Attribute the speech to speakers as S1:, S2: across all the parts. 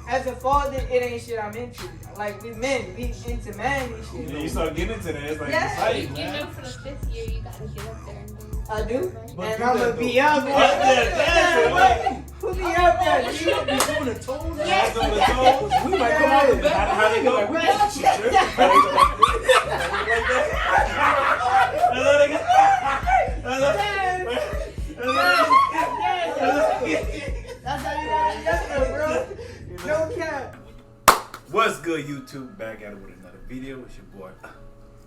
S1: as a father, it ain't shit I'm into. Like, we men, we into man and shit.
S2: Yeah, you start getting into that, it's like,
S1: Yeah.
S2: exciting,
S3: You
S2: man.
S3: know, for the 5th year, you gotta get up there and do.
S1: I do?
S2: But
S1: And
S2: do
S1: I'm
S2: that,
S1: gonna be
S2: though.
S1: up there. Put me up there,
S2: You
S1: G.
S2: be doing the toes?
S1: Yes.
S2: Doing the toes? We might come out with that. How they go? We got you, sure.
S1: That's how you gotta get there, bro. No cap.
S2: What's good, YouTube? Back at it with another video. It's your boy,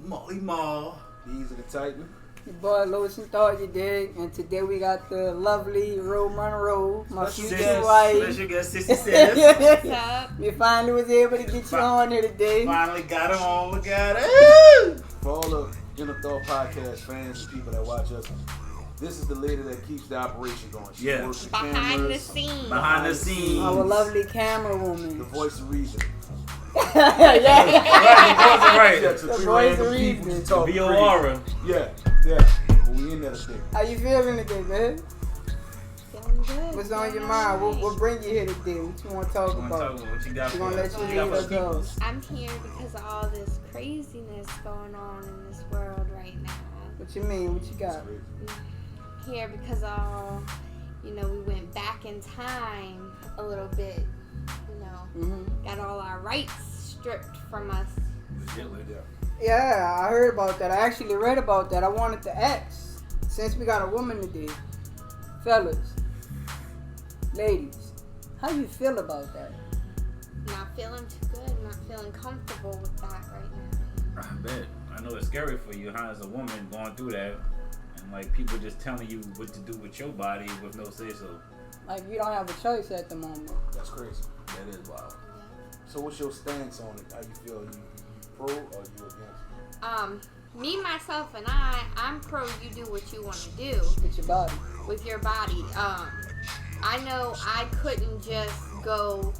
S2: Molly Mall. B Eazy Da Titan.
S1: Your boy Lewis and Thought, you dig? And today we got the lovely Ro Monroe, my future wife.
S2: Special guest, Sissy Sis.
S3: What's up?
S1: We finally was able to get you on here today.
S2: Finally got him on. Look at it.
S4: For all the InEARthoughts Podcast fans and people that watch us, this is the lady that keeps the operation going. She
S2: Yeah.
S4: works the
S3: Behind
S4: cameras,
S3: the scenes.
S2: Behind the scenes.
S1: Our lovely camera
S4: the
S1: woman.
S4: voice of reason.
S1: Yeah.
S2: Right.
S4: Yeah, to
S1: The
S4: three
S1: voice
S4: random
S1: of
S4: people
S1: reason.
S4: to talk
S2: Be
S4: crazy.
S2: your aura.
S4: Yeah. But we in there today.
S1: How you feeling today, man?
S3: Feeling good.
S1: What's on your mind? What bring you here today? What you want to talk about?
S2: What you got
S1: We're gonna let you
S2: what
S1: lead
S2: got for
S1: us
S2: people?
S1: off.
S3: I'm here because of all this craziness going on in this world right now.
S1: What you mean? What you got?
S3: I'm here because we went back in time a little bit. Got all our rights stripped from us.
S1: Yeah, I heard about that. I actually read about that. I wanted to ask, since we got a woman today, fellas, ladies, how you feel about that?
S3: Not feeling too good. Not feeling comfortable with that right now.
S2: I bet. I know it's scary for you, huh, as a woman going through that. And like people just telling you what to do with your body with no say so.
S1: Like, you don't have a choice at the moment.
S4: That's crazy.
S2: That is wild.
S4: So what's your stance on it? How you feel? You pro or you against?
S3: Me, myself, and I'm pro you do what you want to do
S1: With your body.
S3: with your body. I know I couldn't just go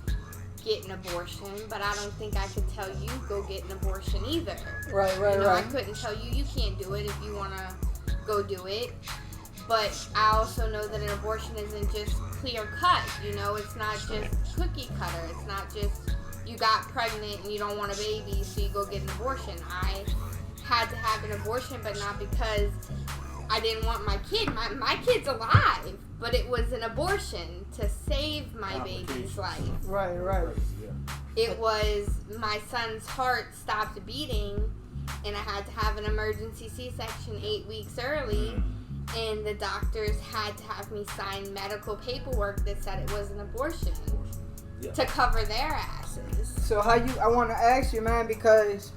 S3: get an abortion, but I don't think I could tell you go get an abortion either.
S1: Right.
S3: I couldn't tell you you can't do it if you want to go do it. But I also know that an abortion isn't just clear cut. It's not just cookie cutter. It's not just you got pregnant and you don't want a baby, so you go get an abortion. I had to have an abortion, but not because I didn't want my kid. My kid's alive, but it was an abortion to save my baby's life.
S1: Right.
S4: Yeah.
S3: It was my son's heart stopped beating, and I had to have an emergency C-section 8 weeks early. And the doctors had to have me sign medical paperwork that said it was an abortion to cover their asses.
S1: So I want to ask you, man, because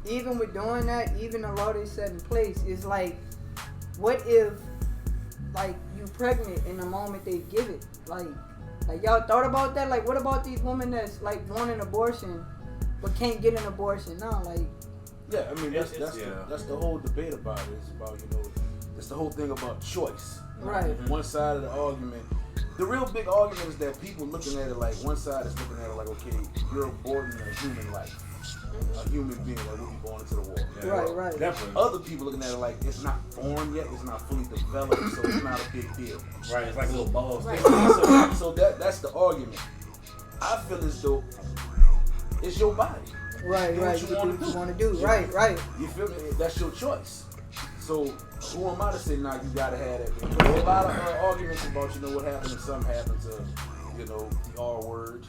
S1: even with doing that, even the law they set in place, is like, what if, like, you pregnant in the moment they give it? Like y'all thought about that? Like, what about these women that's, like, want an abortion but can't get an abortion? No, like...
S4: Yeah, I mean, that's
S2: yeah.
S4: that's the whole debate about it. It's about, it's the whole thing about choice.
S1: Right.
S4: One side of the argument, the real big argument is that people looking at it like, one side is looking at it like, okay, you're aborting a human life, a human being that will be born into the world.
S2: Yeah.
S1: Right.
S2: Definitely.
S4: Other people looking at it like, it's not formed yet, it's not fully developed, so it's not a big deal.
S2: Right, it's like a little ball stick.
S4: So that's the argument. I feel as though it's your body.
S1: Right.
S4: Do what
S1: You
S4: you
S1: do
S4: wanna
S1: what you
S4: do.
S1: want to do.
S4: Yeah.
S1: Right.
S4: You feel me? That's your choice. So who am I to say, nah, you gotta have that? There's a lot of arguments about, what happened, and some happen to, the R word,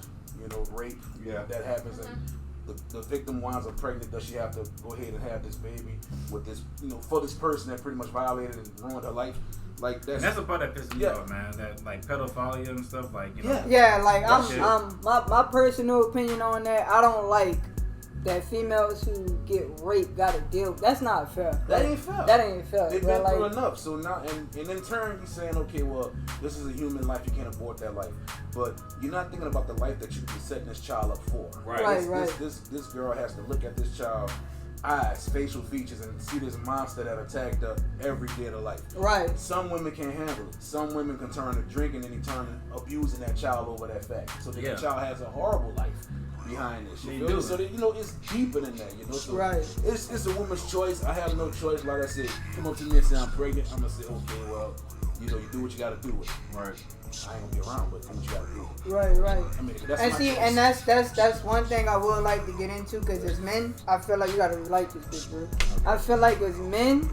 S4: rape.
S2: Yeah.
S4: That happens, and the victim winds up pregnant. Does she have to go ahead and have this baby with this, for this person that pretty much violated and ruined her life? Like
S2: And that's the part that pisses me off, man. That like pedophilia and stuff, like
S1: Yeah, like
S2: That's
S1: my personal opinion on that, I don't like that females who get raped gotta deal. That's not fair.
S4: That ain't fair.
S1: That ain't fair.
S4: They've
S1: But,
S4: been through enough. So now, and in turn, you're saying, okay, well, this is a human life. You can't abort that life. But you're not thinking about the life that you be setting this child up for.
S1: Right.
S4: This girl has to look at this child's eyes, facial features, and see this monster that attacked her every day of her life.
S1: Right.
S4: Some women can't handle it. Some women can turn to drinking and then turn to abusing that child over that fact. So the child has a horrible life behind this. You feel me? So that, it's deeper than that. So
S1: Right.
S4: It's a woman's choice. I have no choice. Like I said, come up to me and say I'm pregnant. I'm gonna say, okay, well, you know, you do what you gotta do with it.
S2: Right.
S4: I ain't gonna be around, but do what you gotta do.
S1: Right.
S4: I mean, that's
S1: And
S4: my
S1: see,
S4: choice.
S1: and that's one thing I would like to get into, because as men, I feel like you gotta relate this bitch, bro. I feel like as men,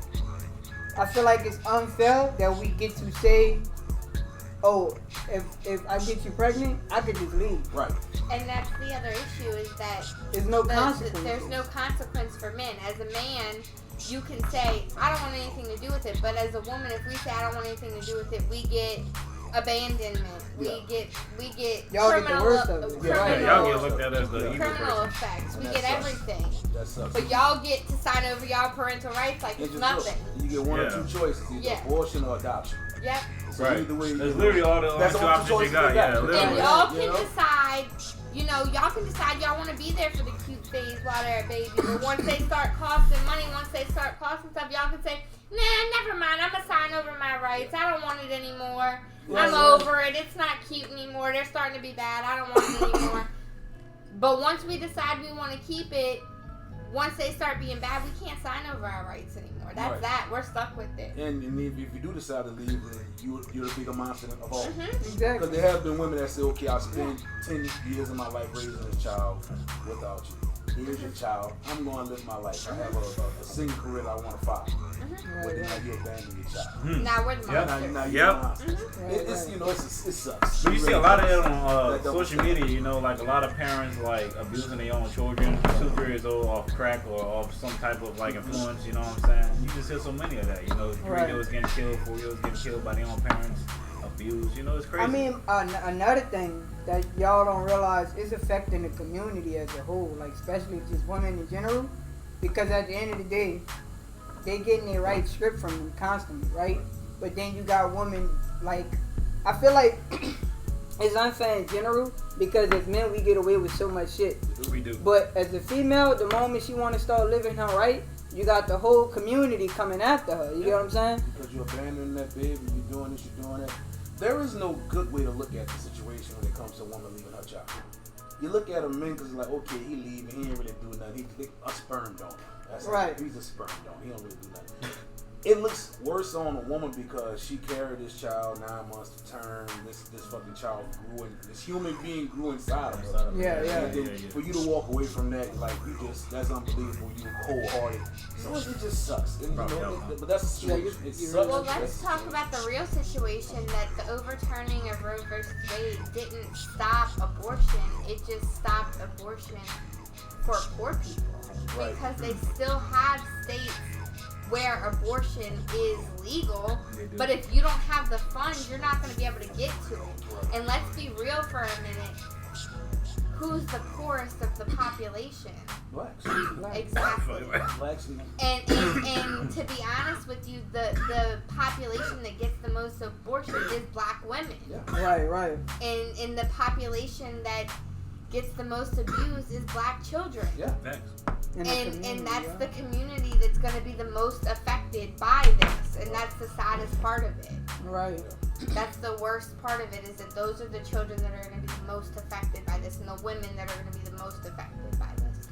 S1: I feel like it's unfair that we get to say, oh, if I get you pregnant, I could just leave.
S4: Right.
S3: And that's the other issue is that
S1: There's no consequence.
S3: there's no consequence for men. As a man, you can say, I don't want anything to do with it. But as a woman, if we say I don't want anything to do with it, we get abandonment.
S4: Yeah.
S3: We get
S1: Y'all get the
S3: criminal,
S1: worst of it.
S2: Y'all get looked at as the evil
S3: criminal
S2: person.
S3: effects.
S4: And
S3: We
S4: that
S3: get
S4: sucks.
S3: everything.
S4: That sucks.
S3: But y'all get to sign over y'all parental rights like
S4: And
S3: it's
S4: just
S3: nothing.
S4: look, you get one or
S2: Yeah.
S4: two choices, either
S3: Yeah.
S4: abortion or adoption.
S3: Yep.
S4: So
S2: Right.
S4: either way,
S2: That's literally all the
S4: that's
S2: two
S4: all the
S2: options you
S4: choices
S2: got.
S4: they
S2: Yeah,
S4: got.
S2: literally.
S3: And y'all
S4: You
S3: can
S4: know?
S3: decide, y'all can decide y'all want to be there for the cute phase while they're a baby. But once they start costing money, once they start costing stuff, y'all can say, nah, never mind. I'm going to sign over my rights. I don't want it anymore. I'm over it. It's not cute anymore. They're starting to be bad. I don't want it anymore. But once we decide we want to keep it, once they start being bad, we can't sign over our rights anymore. That's
S4: Right.
S3: that. We're stuck with it.
S4: And if you do decide to leave, then you're the bigger monster of all.
S3: Mm-hmm.
S1: Exactly.
S4: Because there have been women that say, okay, I'll spend 10 years of my life raising a child without you. Here's your child. I'm going to live my life. I have a single career that I want to follow. But then now you abandon your child.
S3: Now we're the
S2: Yep.
S3: monsters.
S4: Now you're
S2: Yep.
S4: a monster. It's, you know, it sucks.
S2: But you
S4: It
S2: see a
S4: really
S2: lot of
S4: does.
S2: it on
S4: That double
S2: social media, you know, like a lot of parents like abusing their own children, 2-3 years old, off crack or off some type of like influence, you know what I'm saying? You just hear so many of that, you know, 3-year-olds getting killed, 4-year-olds getting killed by their own parents, abused, you know, it's crazy.
S1: I mean, another thing that y'all don't realize is affecting the community as a whole, like especially just women in general, because at the end of the day, they getting their right script from them constantly, right? But then you got women, like, I feel like it's unfair in general, because as men we get away with so much shit.
S2: We do.
S1: But as a female, the moment she want to start living her right, you got the whole community coming after her. You get what I'm saying?
S4: Because you're abandoning that baby, you're doing this, you're doing that. There is no good way to look at the situation when it comes to a woman leaving her child. You look at a man because like, okay, he leaving, he ain't really doing nothing. He's a sperm donor. That's
S1: right.
S4: He's a sperm donor. He don't really do nothing. It looks worse on a woman because she carried this child 9 months to term. This fucking child grew, and this human being grew inside of her.
S1: Yeah.
S4: And then for you to walk away from that, like that's unbelievable. You cold-hearted. So it just sucks. And, but that's the situation. It sucks.
S3: Well, let's talk about the real situation that the overturning of Roe versus Wade didn't stop abortion. It just stopped abortion for poor people.
S4: Right.
S3: Because they still have states where abortion is legal, but if you don't have the funds, you're not going to be able to get to it. And let's be real for a minute. Who's the poorest of the population?
S4: Blacks.
S3: Exactly.
S4: Blacks.
S3: And to be honest with you, the population that gets the most abortion is black women.
S4: Yeah.
S1: Right.
S3: And the population that gets the most abused is black children.
S4: Yeah.
S2: Thanks.
S3: And that's the community that's going to be the most affected by this. And that's the saddest part of it.
S1: Right.
S3: That's the worst part of it, is that those are the children that are going to be the most affected by this, and the women that are going to be the most affected by this.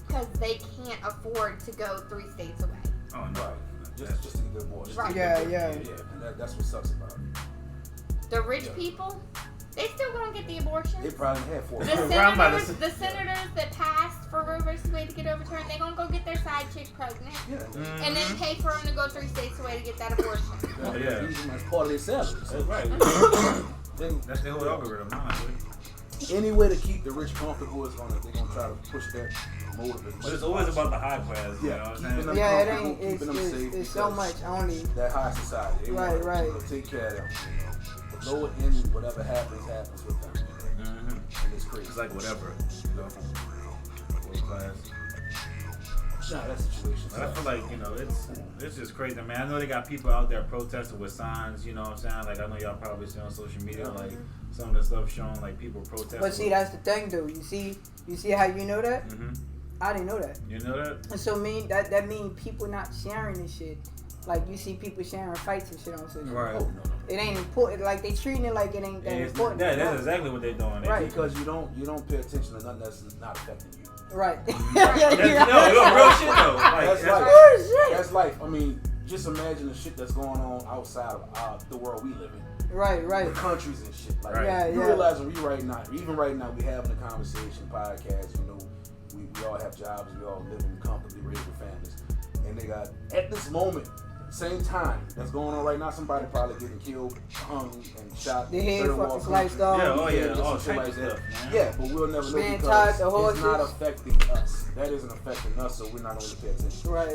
S3: Because they can't afford to go 3 states away.
S2: Oh, no.
S4: Right. Just to get the abortion.
S3: Right.
S1: Yeah.
S4: And that's what sucks about it.
S3: The rich people, they still going to get the abortions.
S4: They probably had 4.
S3: The senators that passed for Roe versus Wade to get overturned, they're going to go get their side chick pregnant.
S4: Yeah.
S3: And then pay for them to go 3 states away to get that abortion.
S2: Yeah.
S4: That's part of their salary. So
S2: Right.
S4: then
S2: That's the whole algorithm, honestly.
S4: any way to keep the rich comfortable is they're gonna try to push that motive.
S2: But it's always about the high class, you know what I'm
S4: keeping
S2: saying?
S4: them
S1: Yeah, it
S4: comfortable,
S1: ain't.
S4: keeping them safe.
S1: It's so much only.
S4: That high society. They
S1: Right.
S4: want to take care of them. You know. The lower end, whatever happens with them.
S2: Mm-hmm.
S4: And it's crazy.
S2: It's like whatever, you know, low class.
S4: Nah, that situation.
S2: But I feel like, you know, it's just crazy, man. I know they got people out there protesting with signs, you know what I'm saying? Like, I know y'all probably see on social media, like, some of the stuff showing, like, people protesting.
S1: But see, that's the thing, though. You see how you know that?
S2: Mm-hmm.
S1: I didn't know that.
S2: You know that?
S1: And so that mean people not sharing this shit. Like, you see people sharing fights and shit on social media.
S2: Right.
S4: Oh, no.
S1: It ain't important. Like, they treating it like it ain't that important.
S2: Yeah, that's exactly what they're doing.
S1: Right.
S4: Because you don't pay attention to nothing that's not affecting you.
S1: Right.
S2: No, real shit, though. Like,
S4: That's life.
S1: Oh, shit.
S4: That's life. I mean, just imagine the shit that's going on outside of the world we live in.
S1: Right.
S4: The countries and shit. Like,
S2: Right.
S4: you realize when even right now, we having a conversation, podcast, you know, we all have jobs, we all living comfortably, raising families. And they got, at this moment, same time that's going on right now, somebody probably getting killed, hung, and shot.
S1: The head
S4: third
S1: fucking
S4: wall
S1: sliced
S4: country.
S1: off.
S2: all
S4: shit
S2: types
S4: like
S2: of
S4: that.
S2: stuff, man.
S4: Yeah, but we'll never know
S1: Man
S4: because
S1: tied to
S4: it's
S1: horses.
S4: not affecting us. That isn't affecting us, so we're not going to pay attention.
S1: Right.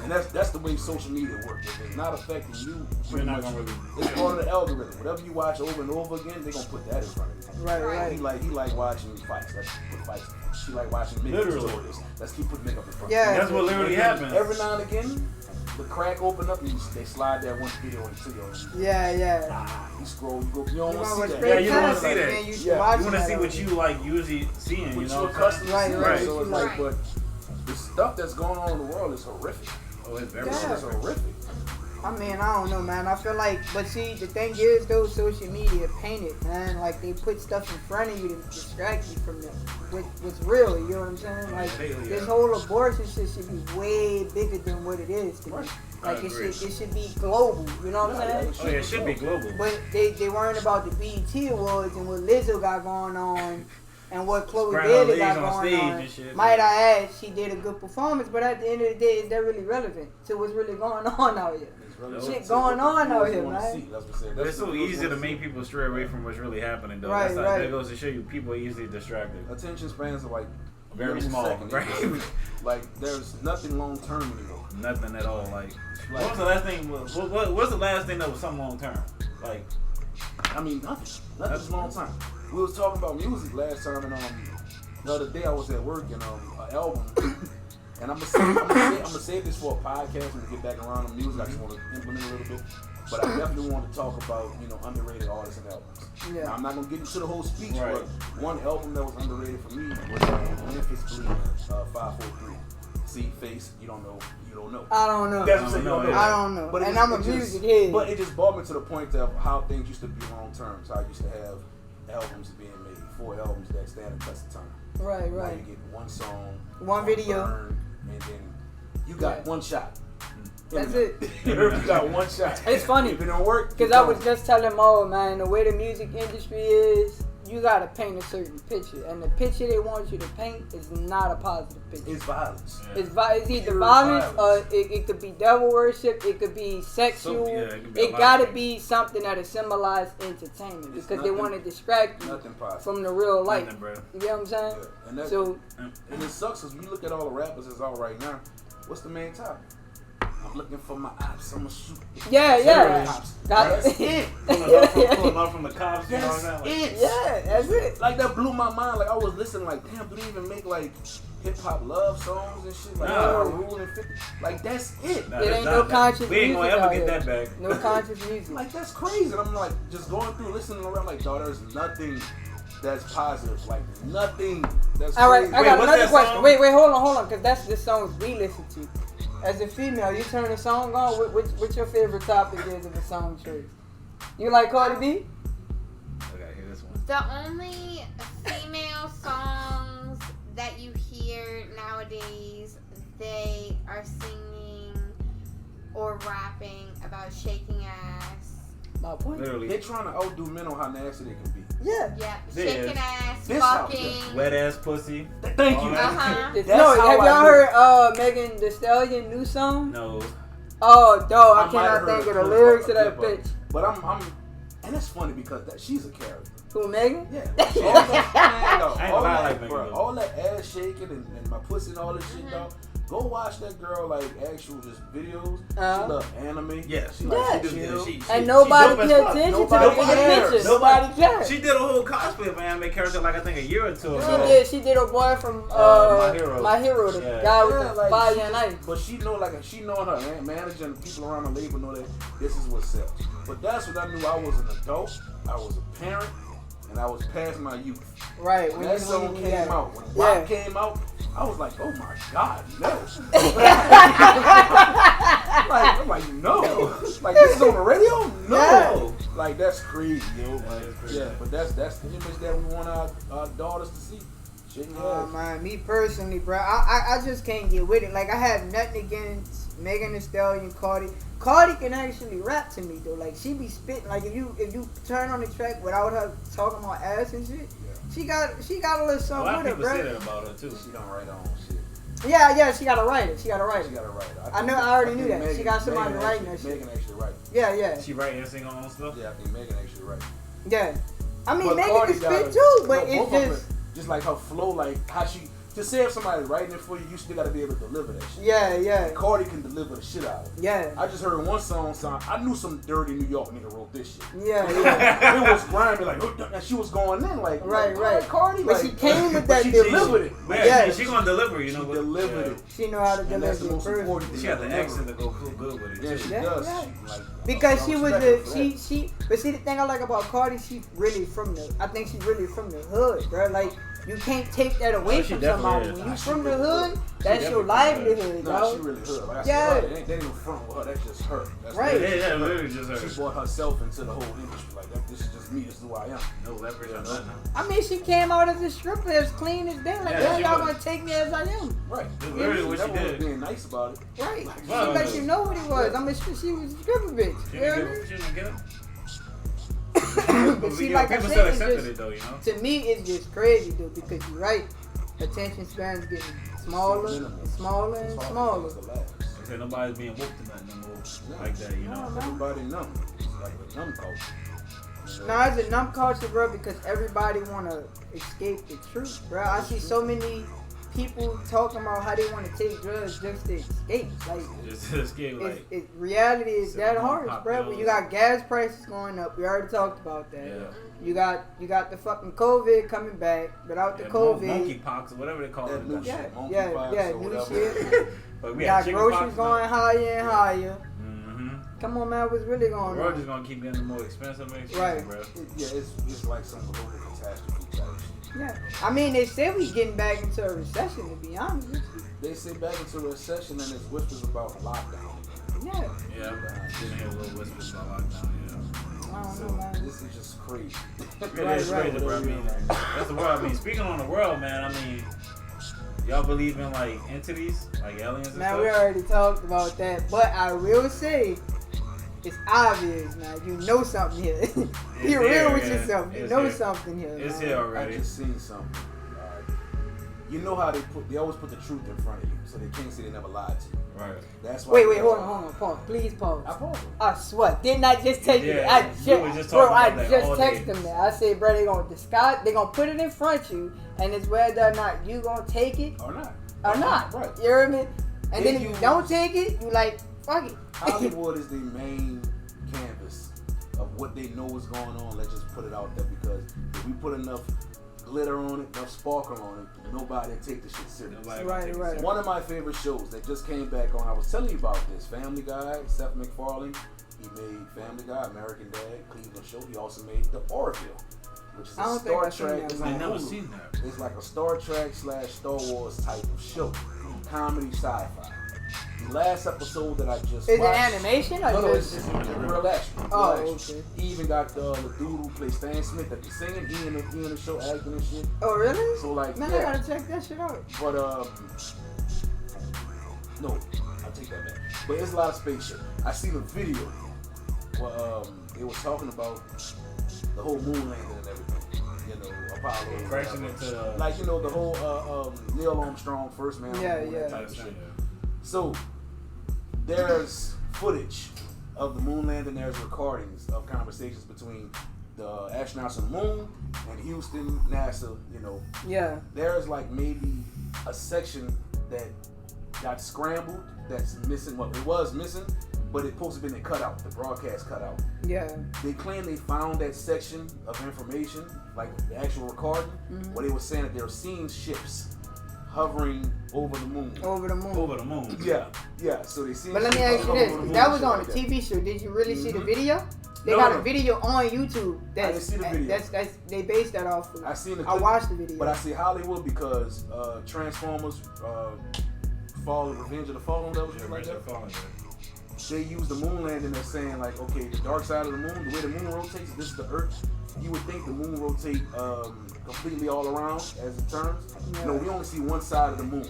S4: And that's the way social media works. If it's not affecting you,
S2: We're
S4: pretty
S2: not
S4: much,
S2: gonna really.
S4: it's part of the algorithm. Whatever you watch over and over again, they're gonna put that in front of you.
S1: Right.
S4: He like watching fights. Let's put fights. She like watching makeup
S2: Literally.
S4: tutorials. Let's keep putting makeup in front.
S1: Yeah.
S2: That's what literally happens.
S4: Every now and again, the crack open up and they slide that one video into you.
S1: Yeah.
S4: You scroll, you don't want to see that.
S2: Yeah, you don't wanna see
S1: Man,
S2: that.
S1: you should
S4: Yeah,
S1: watch
S2: You want to
S1: that
S2: see what
S1: already.
S2: you like usually seeing, you
S4: What
S2: know?
S4: you're accustomed to
S1: Right,
S4: seeing.
S1: right.
S4: So it's like,
S3: Right.
S4: but the stuff that's going on in the world is horrific.
S2: Oh, it's very
S1: Yeah.
S4: It's horrific.
S1: I mean, I don't know, man. I feel like, but see, the thing is, though, social media paint it, man. Like, they put stuff in front of you to distract you from what's real, you know what I'm saying? Like, this whole abortion shit should be way bigger than what it is to me.
S4: Right.
S1: Like,
S2: I
S1: it
S2: agree.
S1: should be global, you know what I'm saying?
S2: Oh, yeah, it should be global.
S1: But they worrying about the BET Awards and what Lizzo got going on and what Chloe
S2: Spreading her
S1: Bailey got
S2: legs on
S1: going
S2: stage
S1: on.
S2: and shit,
S1: Might
S2: man.
S1: I add, she did a good performance, but at the end of the day, is that really relevant to what's really going on out here? Shit going on out here, man.
S2: But it's so easy to make people stray away from what's really happening, though.
S1: Right,
S2: That's like,
S1: right.
S2: that goes to show you people are easily distracted.
S4: Attention spans are like
S2: Very small,
S4: millisecond.
S2: right?
S4: Like there's nothing long term anymore.
S2: Nothing at all. Like, what was the last thing? What's the last thing that was something long term? Like,
S4: I mean nothing. Nothing's long time. We was talking about music last time, and the other day I was at work and an album. And I'm gonna save this for a podcast when we get back around to music. I just want to implement a little bit, but I definitely want to talk about underrated artists and albums.
S1: Yeah.
S4: Now, I'm not gonna get into the whole speech,
S2: Right.
S4: but one album that was underrated for me was Memphis Bleak, 543. See, face, you don't know.
S1: I don't know.
S4: That's what I'm saying, you don't know.
S1: I don't know.
S4: But it
S1: And
S4: just-
S1: I'm a
S4: it just-
S1: music head.
S4: But it just brought me to the point of how things used to be long term. So I used to have albums being made, 4 albums that stand the test of time.
S1: Right.
S4: Now you get one song,
S1: One video.
S4: burn, and then you got one shot.
S1: That's it.
S4: You got one shot.
S1: It's funny.
S4: If it don't work,
S1: Because I was just telling Mo, man, the way the music industry is, you gotta paint a certain picture, and the picture they want you to paint is not a positive picture.
S4: It's violence.
S1: It's either
S4: Pure
S1: violence, or
S4: violence.
S1: it could be devil worship, it could be sexual.
S2: it could be a
S1: It
S2: lot
S1: gotta
S2: of things.
S1: be something that is symbolized entertainment
S4: It's
S1: because they
S4: nothing-
S1: want to distract you
S4: Nothing positive.
S1: from the real life.
S2: nothing, bro.
S1: You know what I'm saying?
S4: Yeah. And,
S1: So
S4: and it sucks because we look at all the rappers that's out right now. What's the main topic? I'm looking for my ops. I'm gonna shoot.
S1: yeah.
S4: Cops.
S1: Got
S4: That's
S1: it.
S4: it.
S2: Pulling up from the cops, you know what I'm
S4: That's
S2: saying? Like,
S4: it.
S1: Yeah, that's it.
S4: Like that blew my mind. Like I was listening. Like damn, do they even make like hip hop love songs and shit? Like
S2: No.
S4: Rule and 50. Like that's it.
S2: nah,
S1: It
S2: that's
S1: ain't
S2: not
S1: no
S2: that.
S1: conscious
S2: We ain't gonna
S1: music
S2: ever
S1: out
S2: get
S1: here.
S2: that back.
S1: No conscious music.
S4: Like that's crazy. And I'm like just going through listening around. Like dog, there's nothing that's positive. Like nothing that's
S1: All right,
S4: crazy.
S1: I got
S2: what's
S1: another
S2: that
S1: question.
S2: song?
S1: Wait, hold on, because that's the songs we listen to. As a female, you turn the song on. What's your favorite topic is of a song choice? You like Cardi B?
S2: Okay, hear this one.
S3: The only female songs that you hear nowadays, they are singing or rapping about shaking ass.
S1: My point.
S2: Literally.
S4: They're trying to outdo men on how nasty they can be.
S1: Yeah.
S3: Yeah,
S2: This.
S3: shaking ass,
S4: This how-
S3: fucking.
S2: Wet ass pussy.
S4: Thank you.
S3: Uh-huh.
S4: That's
S1: No,
S4: how
S1: have
S4: I
S1: y'all
S4: do it.
S1: heard Megan Thee Stallion new song?
S2: No.
S1: Oh, dog, I
S4: I might have
S1: cannot
S4: heard
S1: think
S4: a
S1: of the
S4: clip
S1: lyrics
S4: of
S1: of
S4: it,
S1: that
S4: but-
S1: bitch.
S4: But I'm, and it's funny because she's a character.
S1: Who, Megan?
S4: Yeah. All that, man, dog,
S2: I ain't
S4: all
S2: gonna lie,
S4: that,
S2: like Megan,
S4: bro,
S2: though.
S4: all that ass shaking and my pussy and all this shit, dog. Go watch that girl like actual just videos.
S1: Uh-huh.
S4: She love anime.
S2: Yeah,
S4: she
S1: Yeah.
S4: like
S2: She
S4: chill.
S2: do- she-
S1: And
S2: she
S1: nobody
S2: dope as
S1: pay
S2: fuck.
S1: attention
S4: Nobody
S1: to the
S4: cares.
S1: pictures.
S2: Nobody-
S1: Nobody cares.
S2: She did a whole cosplay of an anime character like I think a year or two ago.
S1: She did a boy from
S2: My Hero.
S1: My Hero, the
S2: Yeah.
S1: guy with
S4: Yeah,
S1: the
S4: like,
S1: fire
S4: she
S1: and
S4: just-
S1: ice.
S4: But she know her manager and people around the label know that this is what sells. But that's when I knew I was an adult, I was a parent, and I was past my youth.
S1: Right.
S4: When that song
S1: you-
S4: came
S1: yeah.
S4: out, when
S1: Yeah.
S4: Rock came out, I was like, oh my God, no. I'm like, no. Like, this is on the radio? No.
S1: Yeah.
S4: Like, that's crazy, yo. Like,
S2: That is crazy.
S4: yeah, but that's the image that we want our daughters to see. Shaking
S1: Oh
S4: ass.
S1: man, me personally, bro, I just can't get with it. Like I have nothing against Megan Thee Stallion, Cardi. Cardi can actually rap to me though. Like she be spitting. Like if you turn on the track without her talking about ass and shit, she got a little
S2: A
S1: something
S2: lot of
S1: with her,
S2: people
S1: bro.
S2: say that about her too.
S4: She don't write her own shit.
S1: Yeah, she got to write it.
S4: She got to write it.
S1: I already knew that. She got somebody writing that shit.
S4: Megan actually write.
S1: Yeah.
S2: She write and sing her own stuff.
S4: Yeah, I think Megan actually write.
S1: Yeah. I mean,
S4: But
S1: Megan
S4: Cardi
S1: can
S4: got
S1: spit
S4: a-
S1: too, but
S4: no, both
S1: it's
S4: of them, just like her flow, like how she. To say if somebody's writing it for you, you still got to be able to deliver that shit.
S1: Yeah.
S4: And Cardi can deliver the shit out of it.
S1: Yeah.
S4: I just heard one song. I knew some dirty New York nigga wrote this shit.
S1: Yeah.
S4: It was grimy, like, and she was going in, like,
S1: Right.
S4: Cardi.
S1: But
S4: like,
S1: she came with
S4: but
S1: that
S4: she
S1: delivery.
S4: delivered it.
S1: Yeah.
S2: She gonna deliver. You know,
S4: She delivered it.
S1: She know how to
S4: And that's the
S1: deliver it
S4: most
S1: first.
S4: important thing.
S2: She got the
S4: deliver
S2: accent
S4: it.
S2: to go feel good with it.
S4: Yeah,
S2: too.
S4: she
S1: Yeah,
S4: does.
S1: yeah.
S4: She, like,
S1: Because
S4: I
S1: she was
S4: respect her for that.
S1: she but see the thing I like about Cardi, she really I think she's really from the hood, bro. Like you can't take that away
S2: Oh, she
S1: from
S2: definitely
S1: somebody.
S2: is.
S1: When
S2: Nah,
S1: you
S4: she
S1: from the
S4: really
S1: hood,
S4: is.
S1: that's your livelihood,
S4: Nah,
S1: yo.
S4: she really hood. Like I
S1: Yeah.
S4: said, they ain't no front with her. That's just her. That's
S1: Right.
S2: Yeah, literally just her.
S4: She brought herself into the whole industry. Like that, this is just me. This is who I am.
S2: No leverage or nothing.
S1: I mean, she came out as a stripper, as clean as day. Like,
S2: Yeah, she
S1: y'all
S2: was.
S1: gonna take me as I am.
S4: Right.
S2: That's literally what she
S4: never was
S2: did.
S4: being nice about it.
S1: Right.
S2: Well,
S1: She let you know what it was. I mean, she was a stripper bitch.
S2: She
S1: You know what I
S2: didn't
S1: mean?
S2: get it. She didn't get it.
S1: But see, like I
S2: People
S1: said,
S2: still
S1: it's
S2: accepted
S1: just,
S2: it though, you know.
S1: to me, it's just crazy, dude, because you're right. Attention span's getting smaller and smaller and
S4: It's hard
S1: smaller.
S4: to last.
S2: They said nobody's being woke to nothing no more like that, you know.
S1: No.
S4: Everybody numb. It's like a numb culture.
S1: Now, it's a numb culture, bro, because everybody want to escape the truth, bro. I see so many people talking about how they want to take drugs just to escape. Like,
S2: Just to escape, like,
S1: reality is that
S2: Sipping on
S1: harsh,
S2: pop
S1: bro. When
S2: pills.
S1: you got gas prices going up, we already talked about that.
S2: yeah.
S1: You got the fucking COVID coming back, without the
S2: Yeah,
S1: COVID.
S2: monkeypox or whatever they call
S4: That
S2: it.
S4: new
S1: Yeah,
S4: shit, monkeypox
S1: yeah,
S4: or
S1: new
S4: whatever.
S1: shit.
S2: But
S1: We
S2: we
S1: got
S2: had
S1: groceries going higher and higher.
S2: Mm-hmm.
S1: Come on, man, what's really
S2: The
S1: going
S2: world
S1: on?
S2: just gonna keep getting more expensive and expensive,
S1: Right.
S2: bro.
S4: It's like some global catastrophe type shit.
S1: Yeah, I mean, they say we getting back into a recession. To be honest with you.
S4: They say back into recession and there's whispers about lockdown.
S1: Yeah,
S2: Yeah, didn't hear a little whispers about lockdown,
S1: I don't
S4: So
S1: know, man.
S4: this is just crazy.
S2: It
S1: Right,
S2: is
S1: right.
S2: crazy, bro. I mean, that's the world. I mean, speaking on the world, man, I mean, y'all believe in, like, entities? Like aliens and
S1: Man,
S2: stuff?
S1: we already talked about that, but I will say, it's obvious, man. You know something here. Be
S2: It's
S1: real
S2: here,
S1: with
S2: yeah.
S1: yourself. You
S2: It's
S1: know
S2: here.
S1: something here.
S2: It's
S1: man.
S2: here
S4: I
S2: already.
S4: just seen something. You know how they always put the truth in front of you, so they can't say they never lied to you.
S2: Right.
S4: That's why.
S1: Wait, hold on, pause. Please pause.
S4: I paused.
S1: I swear, didn't I just tell you?
S2: Yeah,
S1: I
S2: you were just
S1: bro,
S2: talking
S1: I
S2: about that
S1: just
S2: all
S1: texted
S2: day.
S1: them that. I said, bro, they gonna disguise, they gonna put it in front of you, and it's whether or not you gonna take it
S4: Or not.
S1: or not.
S4: Right.
S1: You hear me? And then if you
S4: use-
S1: don't take it, you like, fuck it.
S4: Hollywood is the main canvas of what they know is going on. Let's just put it out there because if we put enough glitter on it, enough sparkle on it, nobody take the shit serious.
S2: Nobody
S1: Right,
S2: takes it
S1: right.
S2: serious.
S4: One of my favorite shows that just came back on, I was telling you about this, Family Guy, Seth MacFarlane. He made Family Guy, American Dad, Cleveland Show. He also made The Orville, which is
S1: I
S4: a
S1: don't think
S4: Star
S1: I've seen
S4: Trek.
S1: that
S4: It's
S1: one.
S2: I
S4: on
S2: never
S4: Hulu.
S2: seen that.
S4: It's like a Star Trek / Star Wars type of show, comedy sci-fi. The last episode that I just
S1: Is it
S4: watched,
S1: animation or
S4: no,
S1: just?
S4: it's real action.
S1: Oh,
S4: Real action.
S1: okay.
S4: He even got the dude who plays Stan Smith that be singing. He in the show acting and shit.
S1: Oh, really?
S4: So like,
S1: Man, I
S4: yeah.
S1: gotta check that shit out.
S4: But no, I'll take that back. But it's a lot of spaceship. I seen a video where they were talking about the whole moon landing and everything. You know, Apollo.
S2: Crashing
S4: whatever.
S2: into
S4: Like, you know, the whole Neil Armstrong, first man on the
S1: Yeah,
S4: moon,
S1: yeah.
S4: that type of shit. So there's footage of the moon landing. There's recordings of conversations between the astronauts on the moon and Houston, NASA. You know,
S1: Yeah.
S4: there's like maybe a section that got scrambled that's missing. Well, it was missing, but it's supposed to have been cut out. The broadcast cut out.
S1: Yeah.
S4: They claim they found that section of information, like the actual recording,
S1: Mhm.
S4: where they were saying that they were seeing ships hovering over the moon.
S1: Over the moon.
S2: over the moon.
S4: Yeah. So they see.
S1: But let me ask you this: that was on the TV show. Did you really see the
S4: Mhm.
S1: video? They
S4: No,
S1: got
S4: no.
S1: a video on YouTube.
S4: I didn't see the video.
S1: That's they based that off of.
S4: I seen the
S1: I
S4: clip,
S1: watched the video.
S4: but I see Hollywood because Transformers, Fall, Revenge of the Fallen, whatever shit like that. They use the moon landing as saying like, okay, the dark side of the moon, the way the moon rotates, this is the Earth. You would think the moon rotate completely all around as it turns.
S1: Yeah.
S4: No, we only see one side of the moon.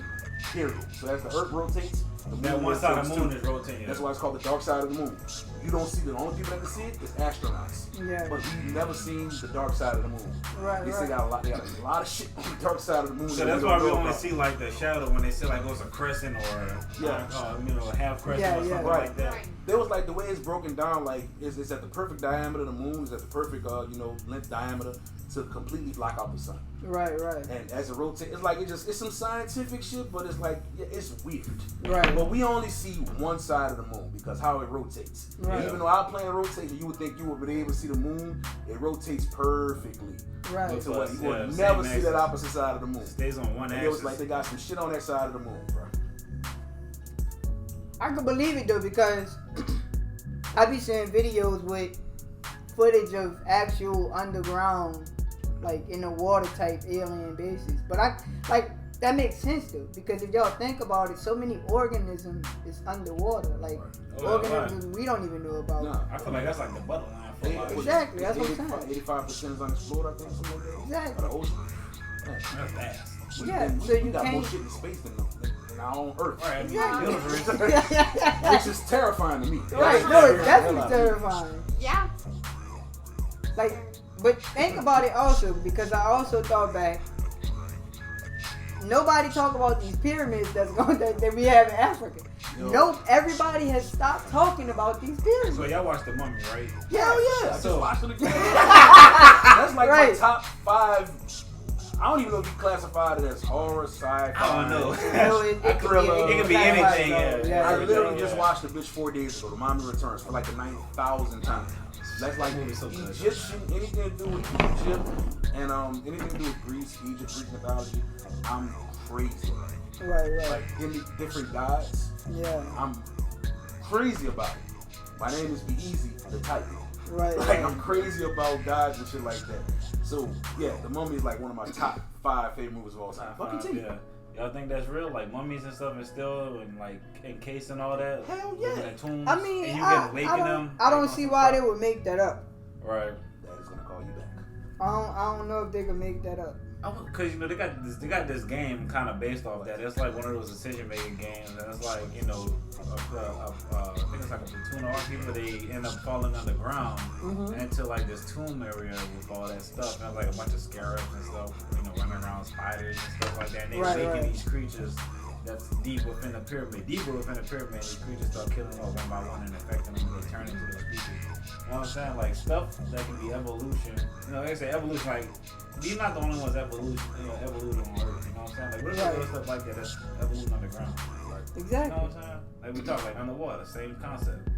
S4: Period. So as the Earth rotates,
S2: That one side of the moon is rotating.
S4: That's why it's called the dark side of the moon. You don't see the only people that can see it is astronauts.
S1: Yeah.
S4: But we've never seen the dark side of the moon.
S1: Right,
S4: They
S1: right.
S4: got a lot of shit on the dark side of the moon.
S2: So
S4: that
S2: that's
S4: don't
S2: why we
S4: know
S2: only
S4: about.
S2: see like the shadow when they say like it's a crescent or a half crescent or something like that.
S3: Right.
S4: There was like the way it's broken down, like it's at the perfect diameter of the moon, is at the perfect length diameter to completely block out the sun.
S1: Right, right.
S4: And as it rotates, it's like it's some scientific shit, but it's like it's weird.
S1: Right.
S4: But we only see one side of the moon because how it rotates.
S1: Right.
S4: And even though our planet rotates, you would think you would be able to see the moon. It rotates perfectly.
S1: Right.
S4: Until what, you would
S2: same
S4: never see
S2: axis.
S4: that opposite side of the moon.
S2: Stays on one
S4: And
S2: axis.
S4: it was like they got some shit on that side of the moon, bro.
S1: I can believe it though because I be seeing videos with footage of actual underground, like in the water type alien bases. But that makes sense though because if y'all think about it, so many organisms is underwater, like organisms we don't even know about.
S4: Nah.
S2: I feel like that's like the button line for a lot of
S1: Exactly, that's what I'm saying.
S4: 85% is unexplored, I think, something like that.
S1: Exactly.
S4: Of the ocean.
S2: shit. That's fast.
S1: Yeah,
S4: We
S1: so you
S4: got more
S1: can't.
S4: shit in space than our own Earth.
S2: Right.
S1: Exactly.
S4: Which is terrifying to me.
S1: Right, no, it's definitely terrifying.
S3: Yeah.
S1: Like, but think about it also because I also thought back. Nobody talk about these pyramids that we have in Africa.
S4: Yo.
S1: Nope, everybody has stopped talking about these pyramids.
S2: So y'all watched The Mummy, right?
S4: Hell yeah. I
S2: So-
S4: just watched it again. That's like my
S1: Right.
S4: top 5. I don't even know if you classified it as horror, sci-fi.
S2: I don't know.
S1: No, it could
S4: Thriller.
S2: It could be
S1: kind of
S2: anything,
S1: like,
S2: yeah.
S4: I literally
S2: Yeah.
S4: just watched the bitch 4 days ago. The Mommy Returns for like the 9,000th time. That's like
S2: Movie's so good.
S4: Egyptian, anything to do with Egypt, and anything to do with Greece, Egypt, Greek mythology. I'm crazy.
S1: Right, right.
S4: Like any different gods,
S1: Yeah,
S4: I'm crazy about it. My name is B Eazy Da Titan.
S1: right,
S4: Like
S1: right.
S4: I'm crazy about gods and shit like that. So yeah, The Mummy is like one of my top 5 favorite movies of all time. But continue.
S2: Yeah. Y'all think that's real? Like mummies and stuff is still and like encased and all that?
S4: Hell
S2: Living
S4: yeah.
S2: in tombs?
S1: I mean,
S2: and you
S1: I
S2: can awaken them?
S1: don't
S2: like,
S1: see
S2: on
S1: why
S2: some
S1: they would make that up.
S2: stuff? Right.
S4: That is gonna call you back.
S1: I don't know if they could make that up.
S2: Because they got this game kind of based off that. It's like one of those decision making games, and it's like I think it's like a platoon of art people. They end up falling underground into like this tomb area with all that stuff, and like a bunch of scarabs and stuff, running around, spiders and stuff like that. And they awaken these creatures that's deep within the pyramid. Deeper within the pyramid, these creatures start killing them one by one and affecting them. They turn into those creatures. You know what I'm saying? Like stuff that can be evolution. Like I say, evolution. Like we're not the only ones evolution on Earth. You know what I'm saying? Like what if other stuff like that that's evolution underground? You
S1: Exactly.
S2: know what I'm saying? Like we talk like underwater, same concept.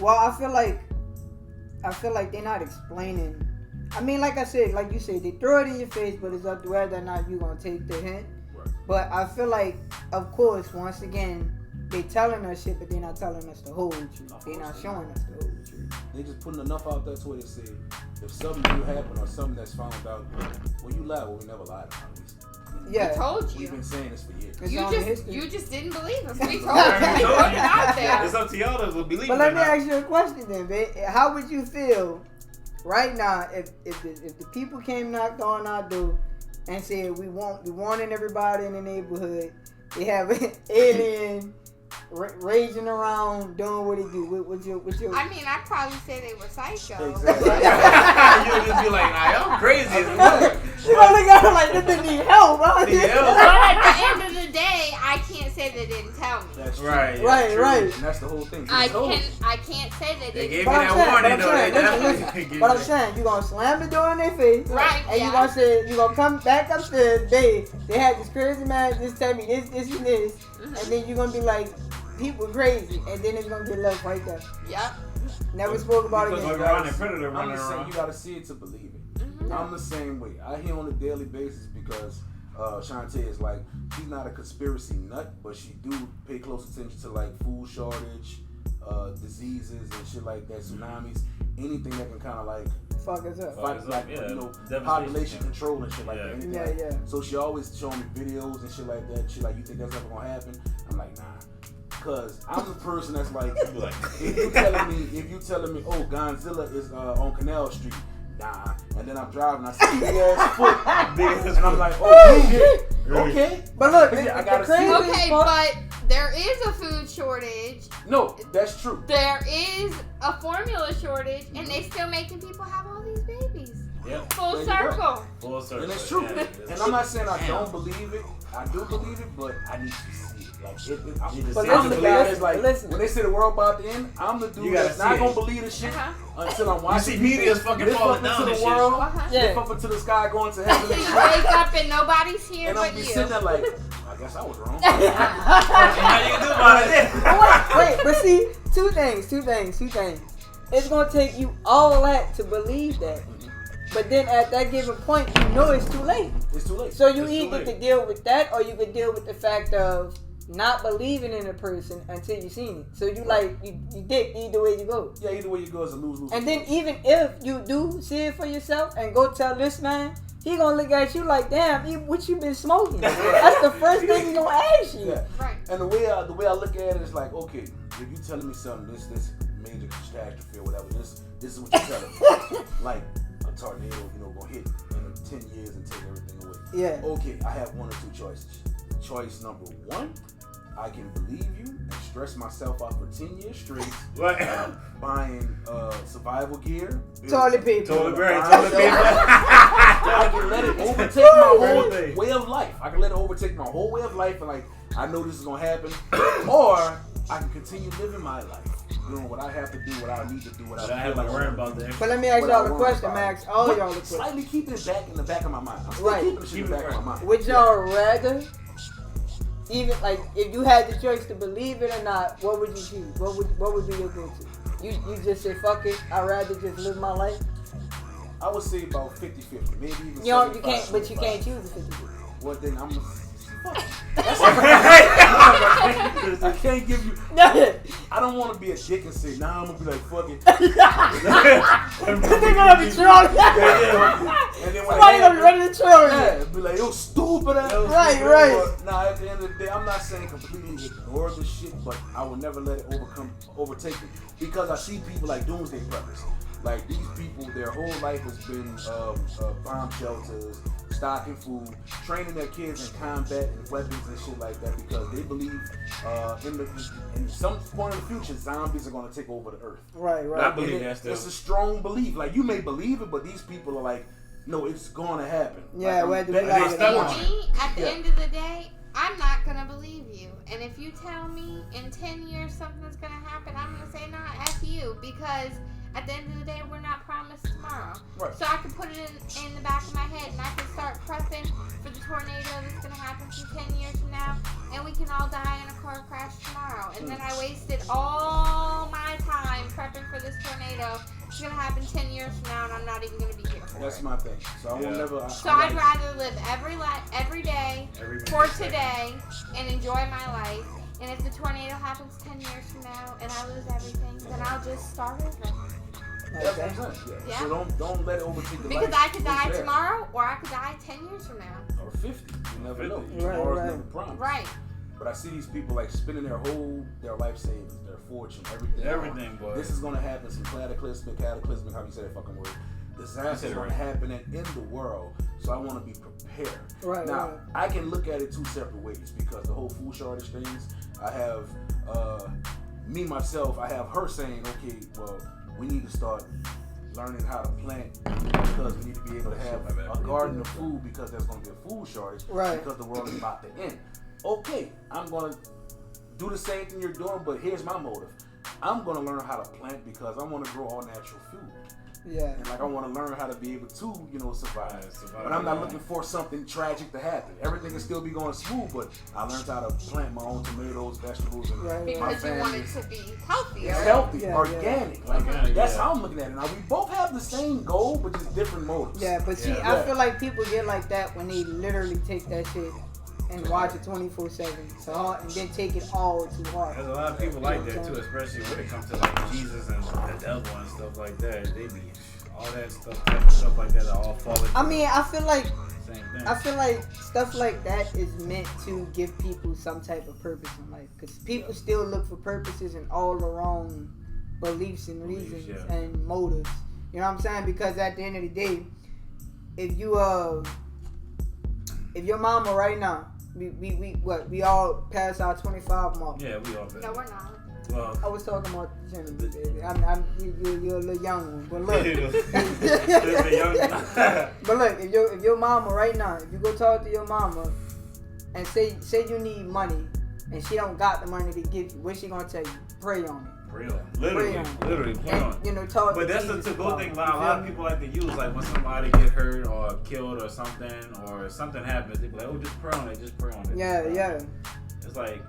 S1: Well, I feel like they're not explaining. I mean, like I said, like you said, they throw it in your face, but it's up to whether or not you gonna take the hint.
S4: Right.
S1: But I feel like, of course, once again, they telling us shit, but they're not telling us the whole truth. They're not showing us the whole truth.
S4: They just putting enough out there to where they say if something do happen or something that's found out, well, you lie. Well, we never lied about it.
S1: Yeah.
S3: We told
S4: We've
S3: you.
S4: been saying this for years.
S1: It's on the history.
S3: You just didn't believe us. We told you.
S1: Yeah.
S3: We put it out there.
S2: It's up to y'all to believe
S1: But
S2: it
S1: let
S2: or
S1: me
S2: not.
S1: ask you a question then, babe. How would you feel right now if the people came knocked on our door and said we wanting everybody in the neighborhood? They have an alien raging around doing what he do. What's your
S3: I mean, I'd probably say they were psycho.
S4: Exactly.
S2: You'll just be like, nah, y'all crazy as fuck.
S1: You only got like this thing need help, huh?
S2: Need help.
S3: But at the end of the day, I can't say they didn't tell me.
S4: That's true.
S2: Right.
S1: Right, right.
S4: And that's the whole thing.
S3: I
S4: Told us.
S3: can't say they
S2: They
S3: didn't.
S2: gave
S1: But
S2: me
S1: I'm
S2: that
S1: saying,
S2: warning though. They definitely
S1: listen,
S2: gave
S1: but I'm
S2: me-
S1: saying, you gonna slam the door in their face,
S3: Right,
S1: and
S3: yeah.
S1: you gonna say, you gonna come back upstairs, babe, they had this crazy man just tell me this, and this, and then you gonna be like, people crazy, and then it's gonna get left right there.
S3: Yep.
S1: Never spoke about it
S2: Because
S1: again.
S2: we're around and predator
S4: I'm
S2: running
S4: the same.
S2: around.
S4: You gotta see it to believe it.
S3: Mm-hmm.
S4: I'm the same way. I hear on a daily basis because Shantae is like, she's not a conspiracy nut, but she do pay close attention to like food shortage, diseases and shit like that, tsunamis, anything that can kind of like
S1: Fuck us up.
S2: Fuck us up, yeah. Devastation.
S4: population control and shit like
S2: Yeah.
S4: that. Anything
S1: Yeah,
S4: like
S1: yeah.
S4: So she always showing me videos and shit like that. She like, you think that's ever gonna happen? I'm like, nah. Cause I'm the person that's like,
S2: You like,
S4: if you telling me, oh, Godzilla is on Canal Street, nah. And then I'm driving, I see big ass foot,
S2: Big ass
S4: and I'm
S2: foot.
S4: like, oh shit, okay.
S1: But look,
S4: Yeah, I
S1: the
S4: gotta see
S1: crazy
S4: it.
S3: Okay,
S1: part,
S3: but there is a food shortage.
S4: No, that's true.
S3: There is a formula shortage, and they still making people have all these babies.
S2: Yep.
S3: Full circle.
S2: Full circle.
S4: And it's true.
S2: Yeah,
S4: and I'm not saying I don't believe it. I do believe it, but I need to see it. Like,
S1: But
S4: I'm the guy that's
S1: listen,
S4: like,
S1: listen.
S4: when they say the world about to end, I'm the dude that's not gonna believe the shit until I'm watching.
S2: You see media's fucking falling down
S4: to
S2: and
S4: the
S2: shit.
S4: world,
S1: Yeah.
S4: lift up into the sky, going to heaven.
S3: Until
S4: and
S3: you
S4: shit.
S3: wake up and nobody's here
S4: And
S3: but
S4: I'm be
S3: you.
S4: sitting there like, I guess I was wrong.
S2: How you can do about it?
S1: Wait, but see, two things. It's gonna take you all that to believe that. But then at that given point, you know it's too late.
S4: It's too late.
S1: So you
S2: It's too
S1: either
S2: late.
S1: could deal with that, or you could deal with the fact of not believing in a person until you seen it. So you like you dick either way you go.
S4: Yeah, either way you go is a lose-lose.
S1: And then even if you do see it for yourself and go tell this man, he gonna look at you like, damn, what you been smoking? That's the first thing he gonna ask you.
S4: Yeah.
S3: Right.
S4: And the way I look at it is like, okay, if you telling me something, this major catastrophe or whatever, this is what you're telling me. Like a tornado, gonna hit in 10 years and take everything away.
S1: Yeah.
S4: Okay, I have one or two choices. Choice number one, I can believe you and stress myself out for 10 years straight, buying survival gear,
S1: Toilet paper.
S2: Toilet paper.
S4: I can let it overtake my whole
S2: Everything.
S4: way of life. I can let it overtake my whole way of life, and like I know this is gonna happen, or I can continue living my life, doing what I have to do, what I need to do, what
S2: But
S4: I
S2: I have
S4: feel
S2: to
S4: like
S2: worry
S4: I
S2: about
S4: do.
S2: that.
S1: But let me ask
S4: What
S1: y'all
S4: I
S1: a
S4: worry
S1: question,
S4: about.
S1: Max. All
S4: But
S1: y'all a question.
S4: slightly keeping it back in the back of my mind. I'm still
S1: Right.
S4: keeping the shit in the back of my mind.
S1: Would y'all rather, even like, if you had the choice to believe it or not, what would you choose? What would be your go-to? You just say fuck it. I'd rather just live my life.
S4: I would say about 50-50, maybe even.
S1: You know, you
S4: 75,
S1: can't, but you
S4: 25.
S1: can't choose the 50.
S4: Well, then I'm. I can't give you. I don't want to be a dick and say, nah, I'm gonna be like, fuck it.
S1: They're gonna be trolling.
S4: And then when
S1: Somebody gonna be ready to troll you.
S4: yeah, be like, yo, stupid ass.
S1: Right.
S4: But, nah, at the end of the day, I'm not saying completely ignore the shit, but I will never let it overtake me. Because I see people like doomsday preppers. Like, these people, their whole life has been bomb shelters, stocking food, training their kids in combat and weapons and shit like that, because they believe in some point in the future, zombies are going to take over the earth.
S1: Right.
S2: I believe that still.
S4: It's a strong belief. Like, you may believe it, but these people are like, no, it's going to happen.
S1: Yeah,
S4: I'm
S1: whether we
S4: betting
S1: like
S4: on
S1: it
S4: it.
S1: or not.
S3: Me, at the end of the day, I'm not gonna believe you. And if you tell me in 10 years something's gonna happen, I'm gonna say, nah, F you. Because at the end of the day, we're not promised tomorrow.
S4: Right.
S3: So I can put it in the back of my head and I can start prepping for the tornado that's gonna happen from 10 years from now. And we can all die in a car crash tomorrow. And then I wasted all my time prepping for this tornado. It's gonna happen 10 years from now, and I'm not even gonna be here for
S4: That's
S3: it.
S4: my thing. So I will never.
S3: So I'd rather live every day for today and enjoy my life. And if the tornado happens 10 years from now and I lose everything, then I'll just start over.
S4: That's what I'm saying. Yeah. So don't let it overtake the
S3: Because
S4: life.
S3: I could die
S4: It's there.
S3: tomorrow, or I could die 10 years from now.
S4: Or 50. You never know.
S2: Right,
S4: Tomorrow's
S1: right.
S4: never promised.
S3: Right.
S4: But I see these people like spending their life savings, their fortune, everything.
S2: Everything, boy.
S4: This is gonna happen. Some cataclysmic, how do you say that fucking word? Disaster is gonna happen in the world. So I want to be prepared.
S1: Right.
S4: Now
S1: Right.
S4: I can look at it two separate ways, because the whole food shortage things. I have I have her saying, okay, well, we need to start learning how to plant, because we need to be able to have a garden of food, because there's going to be a food shortage,
S1: Right.
S4: because the world is about to end. Okay, I'm going to do the same thing you're doing, but here's my motive. I'm going to learn how to plant because I want to grow all natural food.
S1: Yeah.
S4: And like I want to learn how to be able to, survive.
S2: Survive,
S4: But I'm not looking for something tragic to happen. Everything can still be going smooth, but I learned how to plant my own tomatoes, vegetables, and
S1: Right,
S4: my
S3: Because you want it
S4: family.
S3: to be healthier.
S4: It's healthy,
S1: Yeah,
S4: organic.
S2: yeah.
S4: Like,
S2: Organic,
S4: that's
S2: yeah.
S4: how I'm looking at it. Now we both have the same goal, but just different motives.
S1: Yeah, but see,
S2: Yeah.
S1: I feel like people get like that when they literally take that shit and watch it 24/7, so and then take it all too hard.
S2: There's a lot of people like that too, especially when it comes to like Jesus and the devil and stuff like that. They be all that stuff like that are all falling.
S1: I mean, I feel like
S2: Same thing.
S1: stuff like that is meant to give people some type of purpose in life, because people still look for purposes in all the wrong beliefs and reasons
S2: yeah.
S1: and motives. You know what I'm saying? Because at the end of the day, if your mama right now we all passed our 25 mark.
S2: Yeah, we all.
S3: No, we're not.
S2: Well,
S1: I was talking about Jimmy, baby. You're a little young one, but look. But look, if your mama right now, if you go talk to your mama and say you need money and she don't got the money to give you, what's she gonna tell you? Pray on it.
S2: Pray on it. Literally pray on it.
S1: You know, talk.
S2: But that's the good thing. A lot of people like to use, like when somebody get hurt or killed or something happens, they be like, oh, just pray on it, just pray on it.
S1: Yeah.
S2: It's like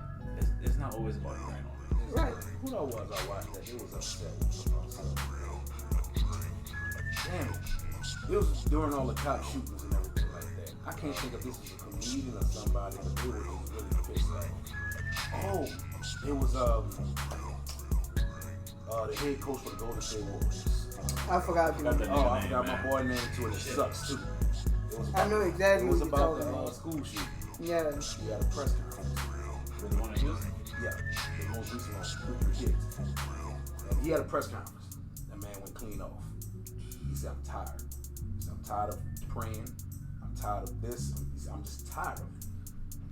S2: it's not always about praying on it.
S1: Right.
S4: Who that was I watched that? It was upset. Damn it. It was during all the cop shootings and everything like that. I can't think if this was a comedian or somebody, but they were just really pissed off. Oh, it was the head coach for the Golden State Warriors.
S1: I forgot you.
S4: I forgot my boy name too, and it sucks too.
S1: I know exactly
S4: It was
S1: what
S4: about
S1: you're
S4: the
S1: talking about.
S4: school shooting.
S1: Yeah.
S4: He had a press conference.
S2: The one in Houston?
S4: Yeah, the most recent one, with the kids. And he had a press conference. That man went clean off. He said, I'm tired. He said, I'm tired of praying. I'm tired of this. He said, I'm just tired of it.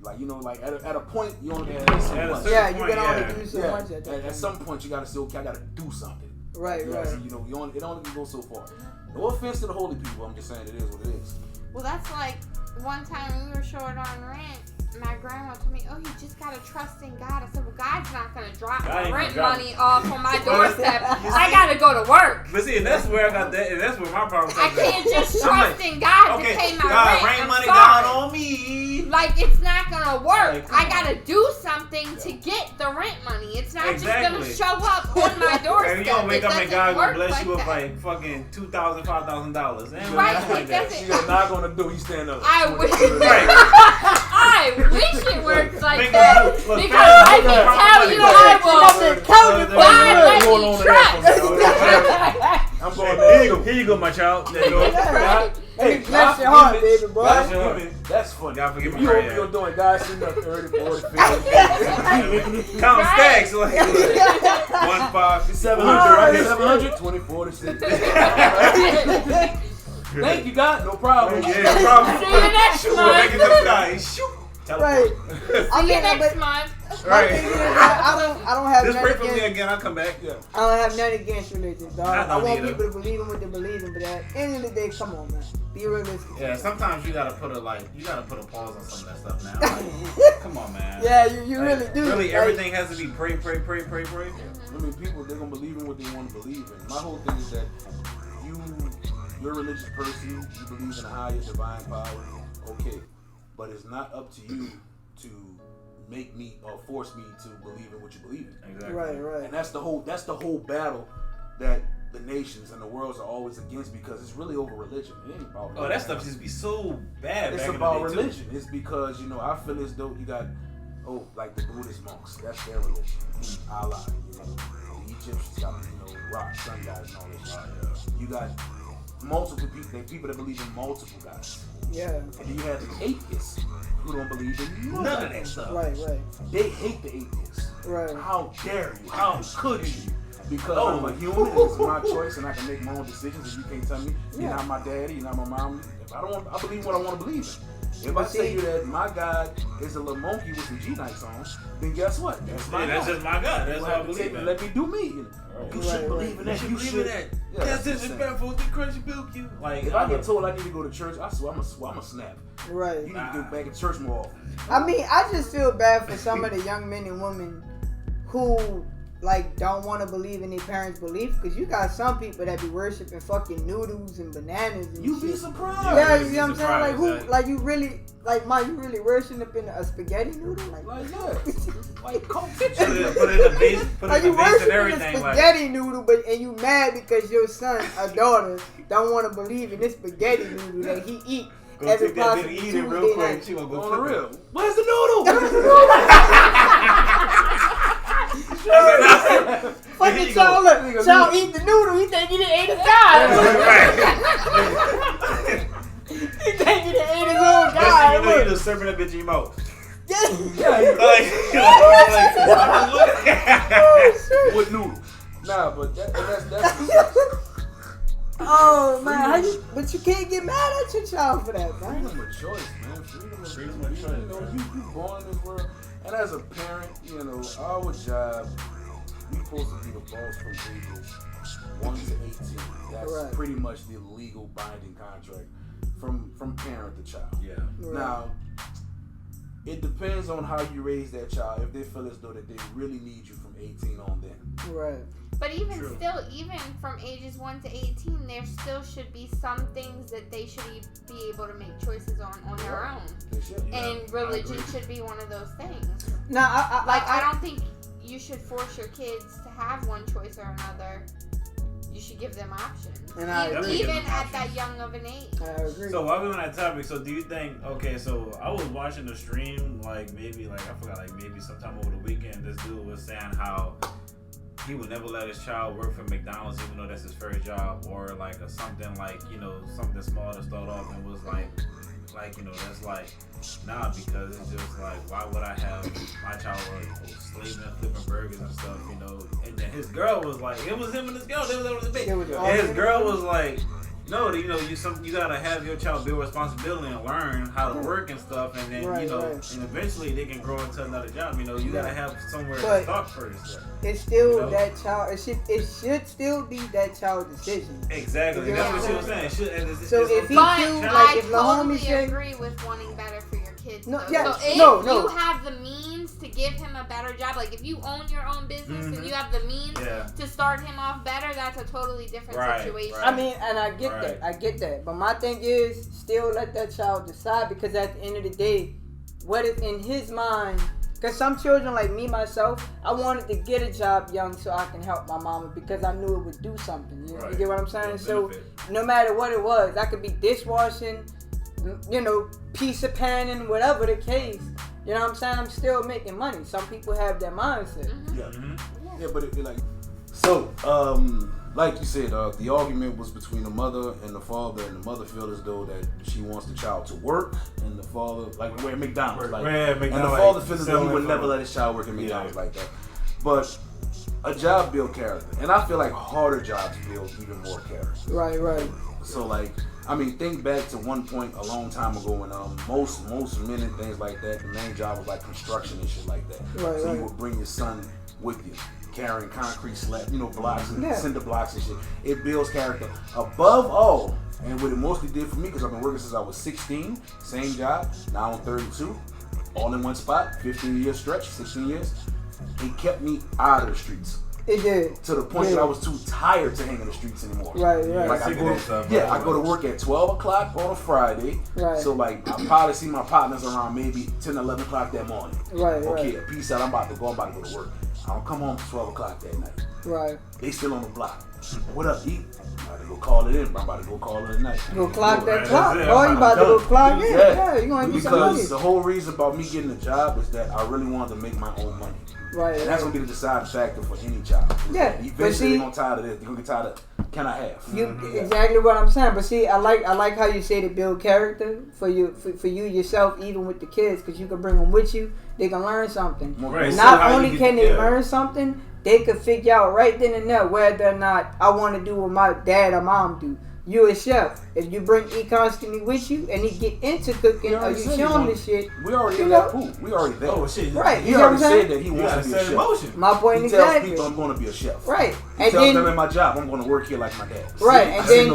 S4: Like, you know, like at a point, you only can do so much.
S1: Yeah, you can only do so much
S4: At some point, you got to say, okay, I got to do something.
S1: Right.
S4: You know, it only can go so far. No offense to the holy people. I'm just saying it is what it is.
S3: Well, that's like one time we were short on rent. My grandma told me, oh, you just gotta trust in God. I said, well, God's not gonna drop my rent money off on my doorstep. I gotta go to work.
S2: But see, and that's where I got that, and that's where my problem
S3: I
S2: comes in.
S3: can't just trust in God to pay my
S2: God,
S3: rent.
S2: rain
S3: I'm
S2: money
S3: sorry.
S2: down on me.
S3: Like, it's not gonna work.
S2: Like,
S3: I gotta do something to get the rent money. It's not just gonna show up on my doorstep.
S2: And you don't wake up and God gonna bless you with
S3: that.
S2: like fucking $2,000, $5,000.
S3: Right,
S2: Like that.
S4: She's not gonna do. You stand up.
S3: I wish.
S2: Right.
S3: I wish it worked like that. Because I can tell you I will. God let me trust.
S4: I'm going.
S2: Here you go, my child. There you go.
S4: Hey,
S1: bless your heart, baby, boy.
S4: That's funny.
S2: God forgive me.
S4: You hope you're doing guys sitting up 30, 40, 50.
S2: Count stacks. Like 1, 5,
S4: 700, right here. 700, 20, 40, 60. Thank you, God. No problem.
S2: Yeah, no problem.
S3: See you next month.
S2: Make it to the sky. Shoot.
S1: Right.
S3: See you next month.
S2: Right.
S1: I don't have
S2: Just pray
S1: nothing
S2: for me
S1: against.
S2: again. I'll come back. Yeah.
S1: I don't have nothing against religion, dog.
S2: I
S1: I
S2: don't
S1: want
S2: either.
S1: people to believe in what they believe in, but at the end of the day, come on, man. Be realistic.
S2: Yeah, sometimes you gotta put a pause on some of that stuff now. Like, come on, man.
S1: Yeah, you really do.
S2: Really,
S1: Like,
S2: everything has to be pray.
S4: I mean, people, they're going to believe in what they want to believe in. My whole thing is that you're a religious person, you believe in a higher divine power, okay. But it's not up to you to make me or force me to believe in what you believe in.
S2: Exactly.
S1: Right.
S4: And that's the whole battle that the nations and the worlds are always against, because it's really over religion. It ain't about religion.
S2: Oh, that stuff just be so bad.
S4: It's
S2: back
S4: about
S2: in the day,
S4: religion. It's because, you know, I feel as though you got, like the Buddhist monks. That's their religion. Allah, you know. The Egyptians got, you know, rock, sun gods and all this shit. You got multiple people that believe in multiple gods.
S1: Yeah.
S4: And then you have the atheists who don't believe in none of that stuff.
S1: Right.
S4: They hate the atheists.
S1: Right.
S4: How dare you? How could you? Because I'm a human and it's my choice and I can make my own decisions, and you can't tell me you're not my daddy, you're not my mom. If I believe what I want to believe in. If I tell you that my God is a little monkey with some G-Nights on, then guess what? That's my God.
S2: That's just my God. That's
S4: You
S2: what I
S4: have to
S2: believe
S4: take
S2: in.
S4: Let me do me. You should believe in that.
S2: You should believe in that.
S4: Yeah,
S2: That's disrespectful. The crunchy milk you. Like,
S4: if I get told I need to go to church, I swear I'm a snap.
S1: Right.
S4: You need to get back in church more often.
S1: I mean, I just feel bad for some of the young men and women who like don't want to believe in their parents' belief, because you got some people that be worshiping fucking noodles and bananas and
S4: You
S1: shit.
S4: be surprised.
S1: Yeah, you know what I'm saying? Like who? Like you really? Like you really worshiping a spaghetti noodle? Like
S4: yeah, like Coke.
S2: Put it in the base. Put
S1: like
S2: it in
S1: you
S2: the base and
S1: worshiping a
S2: everything.
S1: spaghetti noodle, and you mad because your son or daughter don't want to believe in this spaghetti noodle that he eat.
S2: Go
S1: Every
S2: take that
S1: possible
S2: bit and eat it
S1: Tuesday
S2: real quick.
S1: night.
S2: She gonna go
S4: On the
S2: flip
S4: real.
S2: it.
S4: Where's the noodle?
S1: Fucking y'all eat the noodle. He think he done ate his guy. He think he done ate his own guy.
S2: You know you just serving that bitch in your mouth.
S4: With noodle. Nah, but that's
S1: Oh man, but you can't get mad at your child for that, man.
S4: Freedom of choice, man. Freedom of choice. You know, you born in this world, and as a parent, you know, our job, we supposed to be the boss from ages 1 to 18. That's
S1: Right.
S4: pretty much the legal binding contract from parent to child.
S2: Yeah.
S1: Right.
S4: Now, it depends on how you raise that child. If they feel as though that they really need you from 18 on then.
S1: Right.
S3: But even
S2: True.
S3: still, even from ages 1 to 18, there still should be some things that they should be able to make choices on their own.
S4: They should.
S2: Yeah,
S3: And religion
S2: I agree.
S3: should be one of those things.
S1: Now,
S3: I don't think you should force your kids to have one choice or another. You should give them options.
S1: And I agree.
S3: Even
S2: Give them
S3: at
S2: options.
S3: that young of an age.
S1: I agree.
S2: So while we're on that topic, so do you think? Okay, so I was watching the stream, like maybe I forgot, like maybe sometime over the weekend. This dude was saying how he would never let his child work for McDonald's, even though that's his first job, or like something like something small to start off, and was like that's like nah, because it's just like why would I have my child slaving and flipping burgers and stuff, And then his girl was like, it was him and his girl, they was big. And his girl was like, no, you gotta have your child build responsibility and learn how to work and stuff, and then
S1: Right.
S2: and eventually they can grow into another job. You gotta have somewhere
S1: But
S2: to start first.
S1: it's still that child. It should still be that child's decision.
S2: Exactly,
S1: You
S2: that's
S1: know
S2: what she
S1: what
S2: was
S1: I'm
S2: saying.
S1: So if he
S3: But
S1: feel like
S3: I
S1: if the homie
S3: totally
S1: say,
S3: agree with wanting better for your kids.
S1: No,
S3: though.
S1: yeah,
S3: so if
S1: no.
S3: you have the means to give him a better job, like if you own your own business and you have the means to start him off better, that's a totally different situation.
S1: I mean, and I get
S2: Right.
S1: that. But my thing is, still let that child decide, because at the end of the day, what is in his mind? Because some children, like me, myself, I wanted to get a job young so I can help my mama, because I knew it would do something. You get what I'm saying? So no matter what it was, I could be dishwashing, pizza panning, whatever the case. You know what I'm saying? I'm still making money. Some people have that mindset.
S4: Yeah, but it like so. Like you said, the argument was between the mother and the father, and the mother felt as though that she wants the child to work, and the father, like we're at McDonald's, and the father feels as though he would never let his child work at McDonald's like that. But a job builds character, and I feel like harder jobs build even more character.
S1: Right.
S4: So think back to one point a long time ago when most men and things like that, the main job was like construction and shit like that. So you would bring your son with you, carrying concrete slab, blocks and cinder blocks and shit. It builds character. Above all, and what it mostly did for me, because I've been working since I was 16, same job, now I'm 32, all in one spot, 15-year stretch, 16 years. It kept me out of the streets.
S1: It did.
S4: To the point that I was too tired to hang in the streets anymore.
S1: Right.
S4: Like I go to work at 12 o'clock on a Friday. Right. So I probably see my partners around maybe 10, 11 o'clock that morning. Okay, peace out. I'm about to go to work. I don't come home till 12 o'clock that night.
S1: Right.
S4: They still on the block. What up, E? I'm about to go call it in. I'm about to go call it at night.
S1: Go clock that clock. Oh, you about to go clock in. Yeah, you going to get some money.
S4: Because the whole reason about me getting a job is that I really wanted to make my own money.
S1: Right.
S4: And that's going to be the deciding factor for any child.
S1: Yeah.
S4: Eventually they're going to tired of this. They're going to get tired of, can I have?
S1: Exactly what I'm saying. But see, I like how you say to build character for you yourself, even with the kids, because you can bring them with you. They can learn something.
S2: Right.
S1: Not only can they learn something, they can figure out right then and there whether or not I want to do what my dad or mom do. You a chef. If you bring E constantly with you and he get into cooking or you show him the shit,
S4: we already in that pool. We already there.
S2: Oh shit!
S1: Right.
S4: He already said that he wants to be a chef.
S2: Emotion.
S1: My point
S4: he
S1: exactly.
S4: tells people I'm going to be a chef.
S1: Right.
S4: He tells them in my job I'm going to work here like my dad.
S1: Right. And then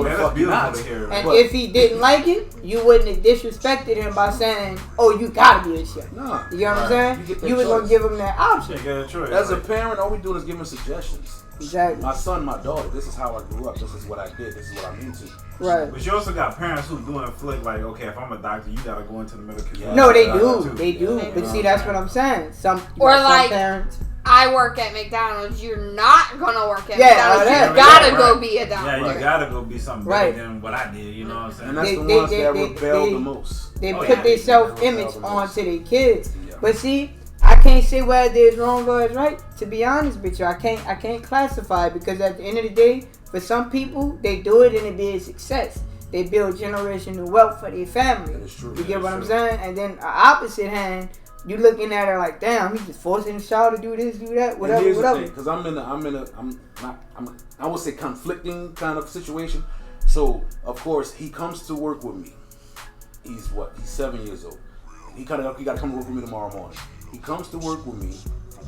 S1: if he didn't like it, you wouldn't have disrespected him by saying, "Oh, you gotta be a chef."
S4: No.
S1: You know what I'm saying? You was gonna give him that option.
S2: As
S4: a parent, all we do is give him suggestions.
S1: Exactly.
S4: My son, my daughter, this is how I grew up. This is what I did. This is what I'm into.
S1: Right.
S2: But you also got parents who doing flick like, okay, if I'm a doctor, you gotta go into the medical field.
S1: No, they do. They do. But see, that's what I'm saying. Some parents.
S3: I work at McDonald's. You're not gonna work at McDonald's. You gotta go be a doctor.
S2: Yeah, you gotta go be something better than what I did. You know what I'm saying?
S4: And that's the ones that rebel the most.
S1: They put their self-image onto their kids. But see, I can't say whether it's wrong or it's right. To be honest with you, I can't classify it, because at the end of the day, for some people, they do it and it be a success. They build generational wealth for their family.
S4: That is true.
S1: You get what I'm saying? And then opposite hand, you looking at her like, damn, he just forcing his child to do this, do that, whatever.
S4: Because I would say conflicting kind of situation. So of course he comes to work with me. He's 7 years old. He got to come to work with me tomorrow morning. He comes to work with me,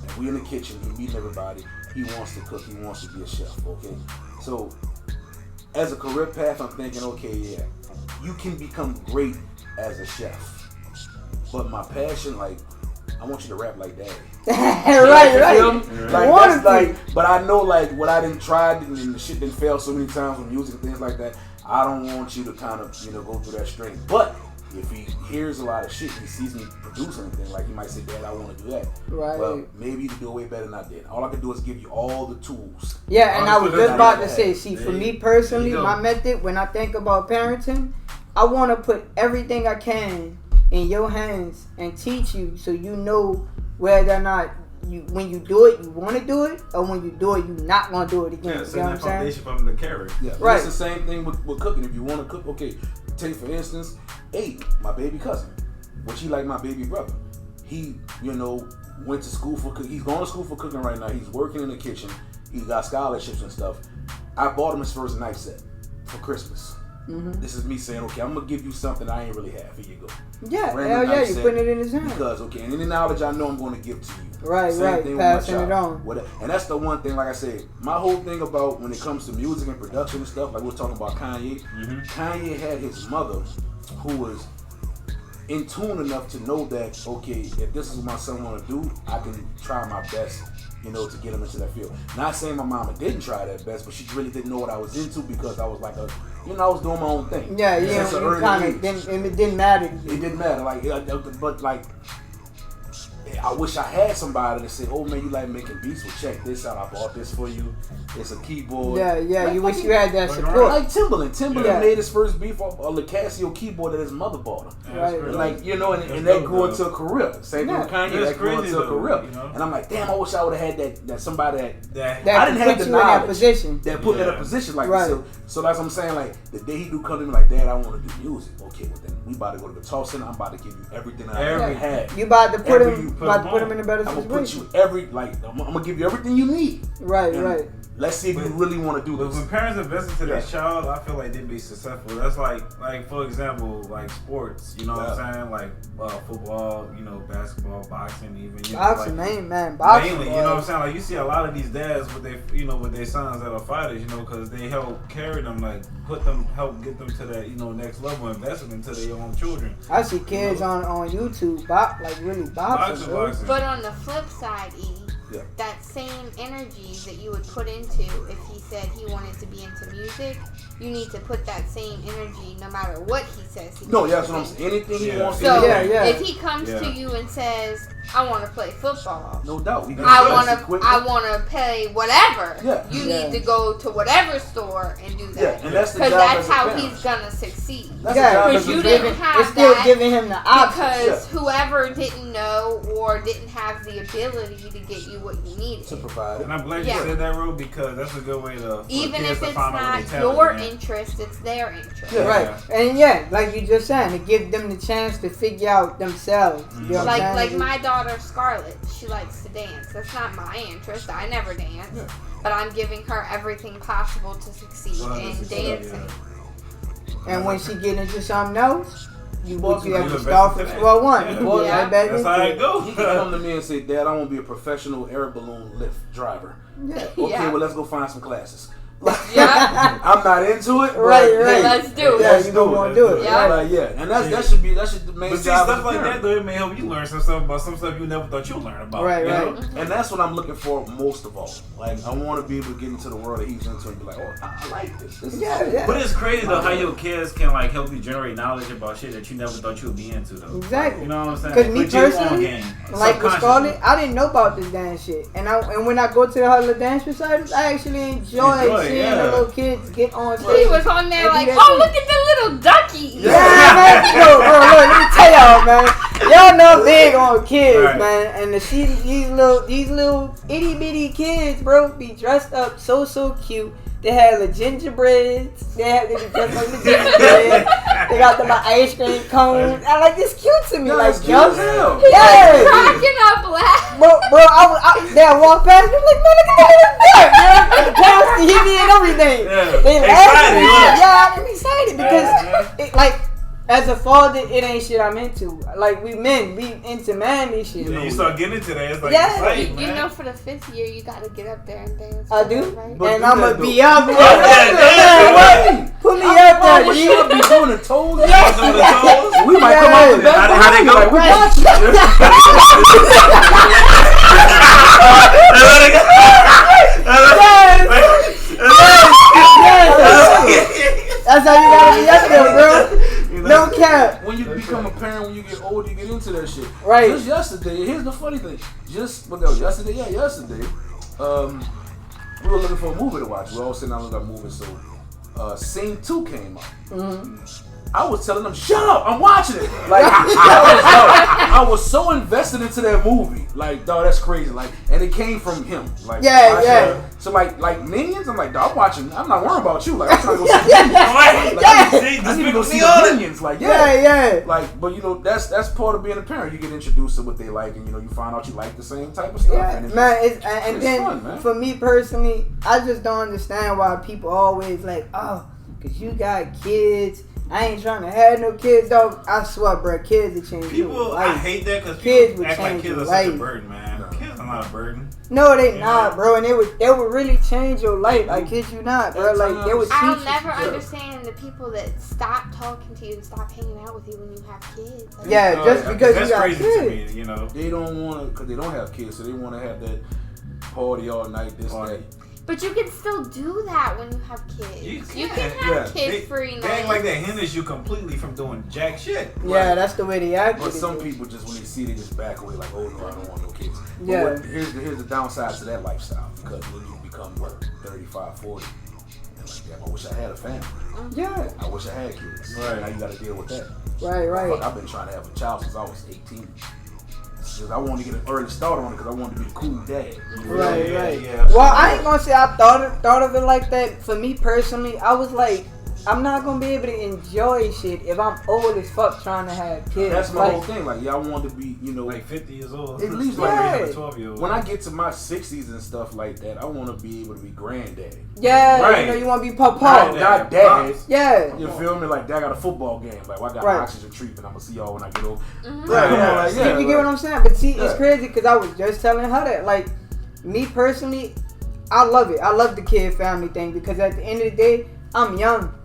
S4: and we in the kitchen. He meeting everybody. He wants to cook. He wants to be a chef. Okay, so as a career path, I'm thinking, okay, yeah, you can become great as a chef, but my passion, like, I want you to rap like daddy.
S1: right.
S4: But I know, like, what I didn't try and the shit didn't fail so many times with music and things like that. I don't want you to kind of, go through that string. But if he hears a lot of shit, he sees me produce anything, like he might say, Dad, I want to do that.
S1: Right.
S4: Well, maybe you can do it way better than I did. All I can do is give you all the tools.
S1: Yeah, and I was just about to say, for me personally,
S2: go.
S1: my method, when I think about parenting, I want to put everything I can in your hands and teach you so you know whether or not when you do it, you want to do it, or when you do it, you're not going to do it again.
S2: Yeah,
S1: you know what I'm saying?
S2: foundation from the carry.
S4: Yeah,
S1: right.
S4: It's the same thing with cooking. If you want to cook, okay, take for instance, Abe, my baby cousin, which he like my baby brother. He, went to school for cooking. He's going to school for cooking right now. He's working in the kitchen. He got scholarships and stuff. I bought him his first knife set for Christmas. Mm-hmm. This is me saying, okay, I'm going to give you something I ain't really have. Here you go.
S1: Yeah, hell yeah, you're putting it in his hand.
S4: Because, okay, and any knowledge I know I'm going to give to you.
S1: Right,
S4: Same
S1: passing it on.
S4: And that's the one thing, like I said, my whole thing about when it comes to music and production and stuff, like we're talking about Kanye. Mm-hmm. Kanye had his mother who was in tune enough to know that, okay, if this is what my son want to do, I can try my best, to get him into that field. Not saying my mama didn't try that best, but she really didn't know what I was into because I was like I was doing my own thing.
S1: Yeah, you kind of it didn't matter.
S4: It didn't matter, but I wish I had somebody to say, "Oh man, you like making beats? Well, check this out. I bought this for you. It's a keyboard."
S1: Yeah. You wish you had that support.
S4: Like Timbaland made his first beat off a Casio keyboard that his mother bought him.
S1: Right.
S4: And that grew into a career. Same thing with Kanye, that grew into a career. And I'm like, damn, I wish I would have had that somebody that I didn't have the knowledge that put me in a position like this. So that's what I'm saying. Like the day he do come to me like, Dad, I want to do music. Okay, well then we about to go to the Guitar Center. I'm about to give you everything I ever had.
S1: You about to put him in a better
S4: I'm
S1: situation.
S4: gonna put you I'm gonna give you everything you need.
S1: Right.
S4: Let's see if you really want to do this.
S2: When parents invest into their child, I feel like they'd be successful. That's like for example, like sports. You know what I'm saying? Like football, basketball, boxing, even.
S1: Boxing, boxing.
S2: Mainly, you know what I'm saying? Like you see a lot of these dads with their sons that are fighters, because they help carry them, like help get them to that next level, investing into their own children.
S1: I see kids on YouTube really boxing.
S3: But on the flip side, that same energy that you would put into if he said he wanted to be into music, you need to put that same energy no matter what he says.
S4: That's what I'm saying. Anything he wants to
S3: do.
S4: So
S3: if he comes to you and says, I want to play football.
S4: No doubt.
S3: I want to pay whatever. You need to go to whatever store and do that.
S4: And that's
S3: because that's how he's gonna succeed.
S4: Because
S3: you didn't have
S1: it's still giving him the option.
S3: Because whoever didn't know or didn't have the ability to get you what you needed
S4: to provide it.
S2: And I'm glad you said that, Ro, because that's a good way to
S3: even if it's not your interest, it's their interest.
S1: Yeah, right. And like you just said, to give them the chance to figure out themselves.
S3: Mm-hmm. You know like my daughter Scarlett, she likes to dance. That's not my interest. I never dance, but I'm giving her everything possible to succeed in dancing.
S1: And when she get into something else, you have to start from square one.
S2: That's how it goes.
S4: He can come to me and say, Dad, I want to be a professional air balloon lift driver. Okay, well, let's go find some classes. I'm not into it.
S1: Right.
S3: Hey, let's do it.
S1: You don't want to do it.
S4: And that should be the main job.
S2: Stuff like that though, it may help you learn some stuff about some stuff you never thought you'd learn about.
S1: Right.
S4: And that's what I'm looking for most of all. Like I want to be able to get into the world that he's into and be like, oh, I like this. This is cool.
S2: But it's crazy though how your kids can help you generate knowledge about shit that you never thought you would be into though.
S1: Exactly.
S2: You know what I'm saying?
S1: Because me personally, like with Scarlett, I didn't know about this dance shit, and when I go to the dance recitals, I actually enjoy seeing the little kids get on stage.
S3: He was on there like, oh, look at the little ducky.
S1: Man. Bro, let me tell y'all, man. Y'all know big on kids, man. And to see these little itty bitty kids, bro, be dressed up so cute. They had the gingerbreads. They be dressed like the gingerbread. They got the ice cream cones. I like this cute to me.
S4: No,
S1: like
S4: cute as hell.
S3: Cracking up laughing.
S1: bro, they walk past me like, man, look at that, the parents hit me and everything.
S2: Yeah.
S1: They laughing and shit.
S2: Excited,
S1: Yeah, I'm excited because it, like. As a father, it ain't shit I'm into. Like, we men, we into manly shit.
S2: You start getting into that, it's like,
S1: Yeah.
S2: exciting,
S3: You
S2: man.
S3: know, for the 5th year, you gotta get up there and dance.
S1: I do,
S3: right?
S4: But
S1: and
S4: do
S1: I'm
S4: that,
S1: gonna be
S4: though.
S1: up there.
S2: Yeah,
S1: What? Put me up there,
S4: What
S1: G.
S4: should be doing the toes?
S1: Yeah.
S2: Some of the toes.
S4: We might come out the back.
S2: How they go?
S4: Like, we
S1: Right.
S4: watching.
S1: Yes. That's how you gotta be up there, bro. No cap.
S4: When you become a parent, when you get older, you get into that shit.
S1: Right.
S4: Just yesterday, here's the funny thing. Yesterday, we were looking for a movie to watch. We were all sitting down looking at movies, so Scene 2 came up.
S1: Mm-hmm.
S4: I was telling them, shut up, I'm watching it. Like, I was so invested into that movie. Like, dog, that's crazy. Like, and it came from him. Like,
S1: Yeah.
S4: So like Minions, I'm like, dog, I'm watching. I'm not worried about you. Like, I'm trying to go see Minions. I need to go see the Minions. Like,
S1: Yeah.
S4: Like, but you know, that's part of being a parent. You get introduced to what they like, and you know, you find out you like the same type of stuff.
S1: Yeah,
S4: and
S1: man.
S4: it's
S1: Then
S4: fun, man.
S1: for me personally, I just don't understand why people always like, oh, cause you got kids. I ain't trying to have no kids, though. I swear, bro, kids will change your
S2: People,
S1: life.
S2: I hate that because
S1: Kids
S2: people
S1: would
S2: act like
S1: change
S2: kids
S1: your
S2: are such a
S1: life.
S2: burden, man. Kids are not a burden.
S1: No, they
S2: Yeah.
S1: not, bro, and they would really change your life. I kid you not, bro. Like they would teach
S3: I'll
S1: you.
S3: never
S1: some shit.
S3: understand the people that stop talking to you and stop hanging out with you when you have kids. Like,
S1: Yeah, just because
S2: That's
S1: you got
S2: crazy
S1: kids.
S2: to me, you know.
S4: They don't want to, because they don't have kids, so they want to have that party all night, this, that.
S3: but you can still do that when you have kids.
S2: You
S3: You
S2: can.
S3: can have kids free
S2: They act
S3: nights.
S2: like that hinders you completely from doing jack shit.
S1: Yeah, that's the way they act.
S4: But
S1: with it,
S4: some
S1: bro.
S4: people just, when they see, they just back away like, oh no, I don't want no kids. But
S1: Yeah.
S4: here's the downside to that lifestyle, because when you become, 35, 40, and like, damn, I wish I had a family.
S1: Yeah,
S4: I wish I had kids.
S2: Right.
S4: Now you got to deal with that.
S1: right.
S4: Fuck, I've been trying to have a child since I was 18. Because I wanted to get an early start on it because I wanted to be a cool dad.
S1: Right.
S2: Yeah.
S1: Well, I ain't gonna say I thought of it like that. For me personally, I was like, I'm not gonna be able to enjoy shit if I'm old as fuck trying to have kids.
S4: That's my
S1: like,
S4: whole thing. Like, I want to be,
S2: Like 50 years old.
S4: At least
S2: like
S1: like-
S2: a 12-year-old.
S4: when I get to my 60s and stuff like that, I want to be able to be granddaddy.
S1: Yeah,
S2: Right.
S1: you know, you want to be papa.
S4: Not dad.
S1: Yeah.
S4: You feel me? Like, dad got a football game. Like, well, I got
S1: Right.
S4: oxygen treatment. I'm going to see y'all when I get old.
S1: Right,
S2: yeah.
S4: Like,
S1: You get what I'm saying? But see,
S4: Yeah.
S1: it's crazy because I was just telling her that. Like, me personally, I love it. I love the kid family thing because at the end of the day, I'm young.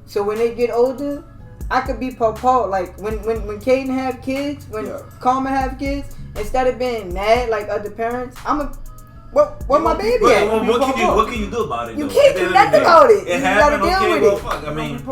S1: So when they get older, I could be papa. Like, when Caden have kids, when
S4: Yeah.
S1: Karma have kids, instead of being mad like other parents, where my baby
S2: But
S1: at?
S2: what can you do about it?
S1: You
S2: though?
S1: can't
S2: At the
S1: do
S2: end of
S1: nothing
S2: the day,
S1: about it.
S2: It
S1: You
S2: happened,
S1: gotta deal
S2: okay,
S1: with
S2: well,
S1: it.
S2: fuck. I mean,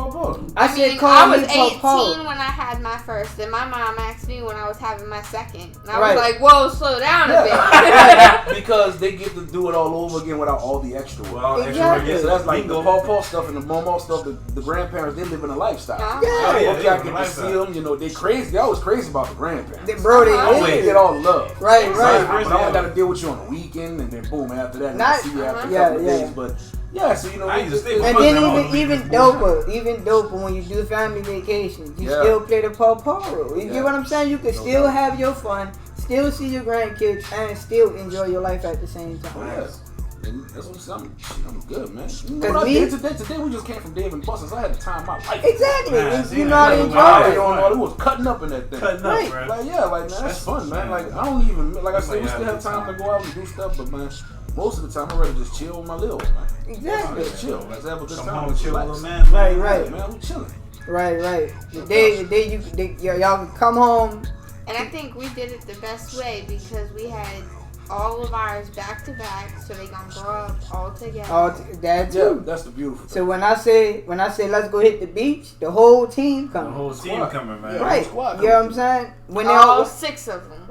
S1: I
S3: I
S1: said
S3: mean,
S1: call
S3: I
S1: me
S3: was 18
S1: papa.
S3: when I had my first, and my mom asked me when I was having my second. And I
S1: Right.
S3: was like, whoa, slow down a bit.
S4: Because they get to do it all over again without all the extra work.
S2: well,
S1: Exactly.
S4: So that's like the pawpaw stuff and the mama stuff. The grandparents, they live in a lifestyle.
S3: Yeah.
S1: Yeah.
S2: Yeah,
S4: Okay,
S2: they
S4: I
S2: live in
S4: get
S2: a
S4: to
S2: lifestyle.
S4: see them. You know, they crazy. They always crazy about the grandparents.
S1: Bro, they
S3: Always.
S4: They
S1: is.
S4: get all love.
S1: Right.
S4: But I got to deal with you on the weekend, and then boom, after that,
S1: Not-
S4: I see you after a
S1: Yeah,
S4: couple of
S1: yeah.
S4: days. But yeah, so you know,
S2: I used to stay with
S1: And
S2: my
S1: then
S2: grandma on the
S1: even
S2: weekends.
S1: even doper when you do family vacations, you
S4: Yeah.
S1: still play the pawpaw role. You
S4: Yeah.
S1: get what I'm saying? You can
S4: No
S1: still
S4: doubt.
S1: have your fun, still see your grandkids, and still enjoy your life at the same time.
S4: Yes. And that's what I'm good, man. You know
S1: Cause
S4: what I
S1: me-
S4: did today we just came from Dave and Buster's. I had the time of my life.
S1: Exactly.
S2: Man,
S1: And
S2: see,
S1: you
S2: man,
S1: know how to
S2: that's
S1: enjoy
S2: what I
S1: it.
S2: do.
S4: It was cutting up in that thing.
S2: Cutting
S1: Right.
S2: up, bro.
S4: Like, yeah, like, man, that's
S2: That's-
S4: fun, man.
S2: man.
S4: Like, I don't even, like I said, we
S2: Like,
S4: still
S2: yeah,
S4: have time to
S2: time.
S4: go out and do stuff, but, man, most of the time, I'd rather just chill with my little one, man.
S1: Exactly.
S4: Just chill. Let's have a good
S2: Come
S4: time.
S2: home,
S4: Let's
S2: chill,
S4: relax.
S2: little man.
S1: Right,
S4: Yeah,
S1: right.
S4: man, we chilling.
S1: Right. The day y'all can come home.
S3: And I think we did it the best way because we had all of ours back to back, so they gonna grow up all together.
S1: That
S4: Yeah,
S1: too.
S4: that's the beautiful thing.
S1: So when I say let's go hit the beach, the whole team
S2: The
S1: comes.
S2: whole team
S4: Squad.
S2: coming, man.
S1: Right.
S4: squad
S1: You know what I'm saying? When they
S3: all
S1: all
S3: 6 of them.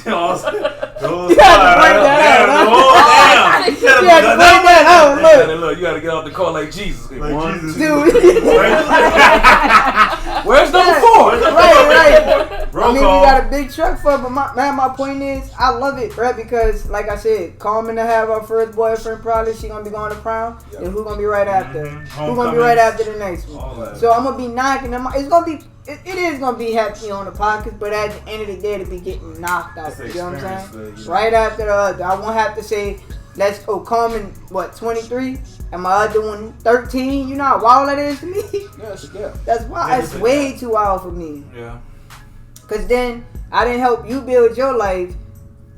S2: The whole squad,
S1: You had to break that
S2: yeah,
S1: out,
S2: the whole damn.
S1: You had to break that out, look.
S4: Look, you gotta get off the call like Jesus.
S2: Like
S4: One,
S2: Jesus.
S4: two.
S1: Dude.
S4: Where's number 4?
S1: Right.
S2: Roll
S1: I mean,
S2: call.
S1: we got a big truck for it, but my point is, I love it, bro, because, like I said, Carmen to have her first boyfriend probably, she gonna be going to prom,
S4: Yeah.
S1: and who gonna be right after?
S2: Mhm.
S1: Who gonna be right
S2: Homecomings.
S1: after the next
S2: All
S1: one?
S2: that.
S1: So I'm gonna be knocking them. It's gonna be it is gonna be happy on the pockets, but at the end of the day, to be getting knocked out. You know what I'm saying? Right after the other, I won't have to say, let's go. Common, 23, and my other one 13. You know how wild that is to me.
S4: Yeah, it's a gap.
S1: That's wild. That's way too wild for me.
S2: Yeah.
S1: Cause then I didn't help you build your life,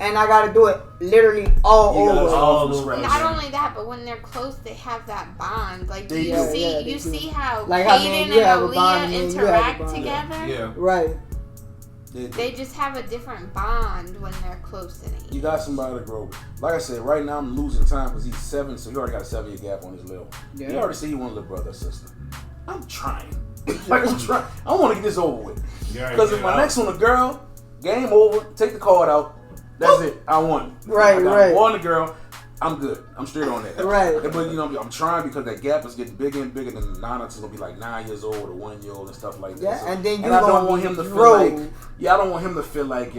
S1: and I gotta do it literally all over.
S3: Not only that, but when they're close, they have that bond. Like, do you see how
S1: like
S3: Hayden and Aaliyah interact together?
S2: Yeah.
S1: Right.
S3: They just have a different bond when they're close in age.
S4: You got somebody to grow with. Like I said, right now I'm losing time because he's 7, so he already got a 7-year gap on his little. Yeah. He already said he want a little brother or sister. I'm trying. I'm trying. I want to get this over with. Because if my next one a girl, game over, take the card out. That's it. I won.
S1: Right.
S4: One a girl. I'm good. I'm straight on that.
S1: Right.
S4: But I'm trying because that gap is getting bigger and bigger. Than Nana is gonna be like 9 years old or 1 year old and stuff like that.
S1: Yeah,
S4: So,
S1: and then
S4: I don't want him to feel like. Yeah, I don't want him to feel like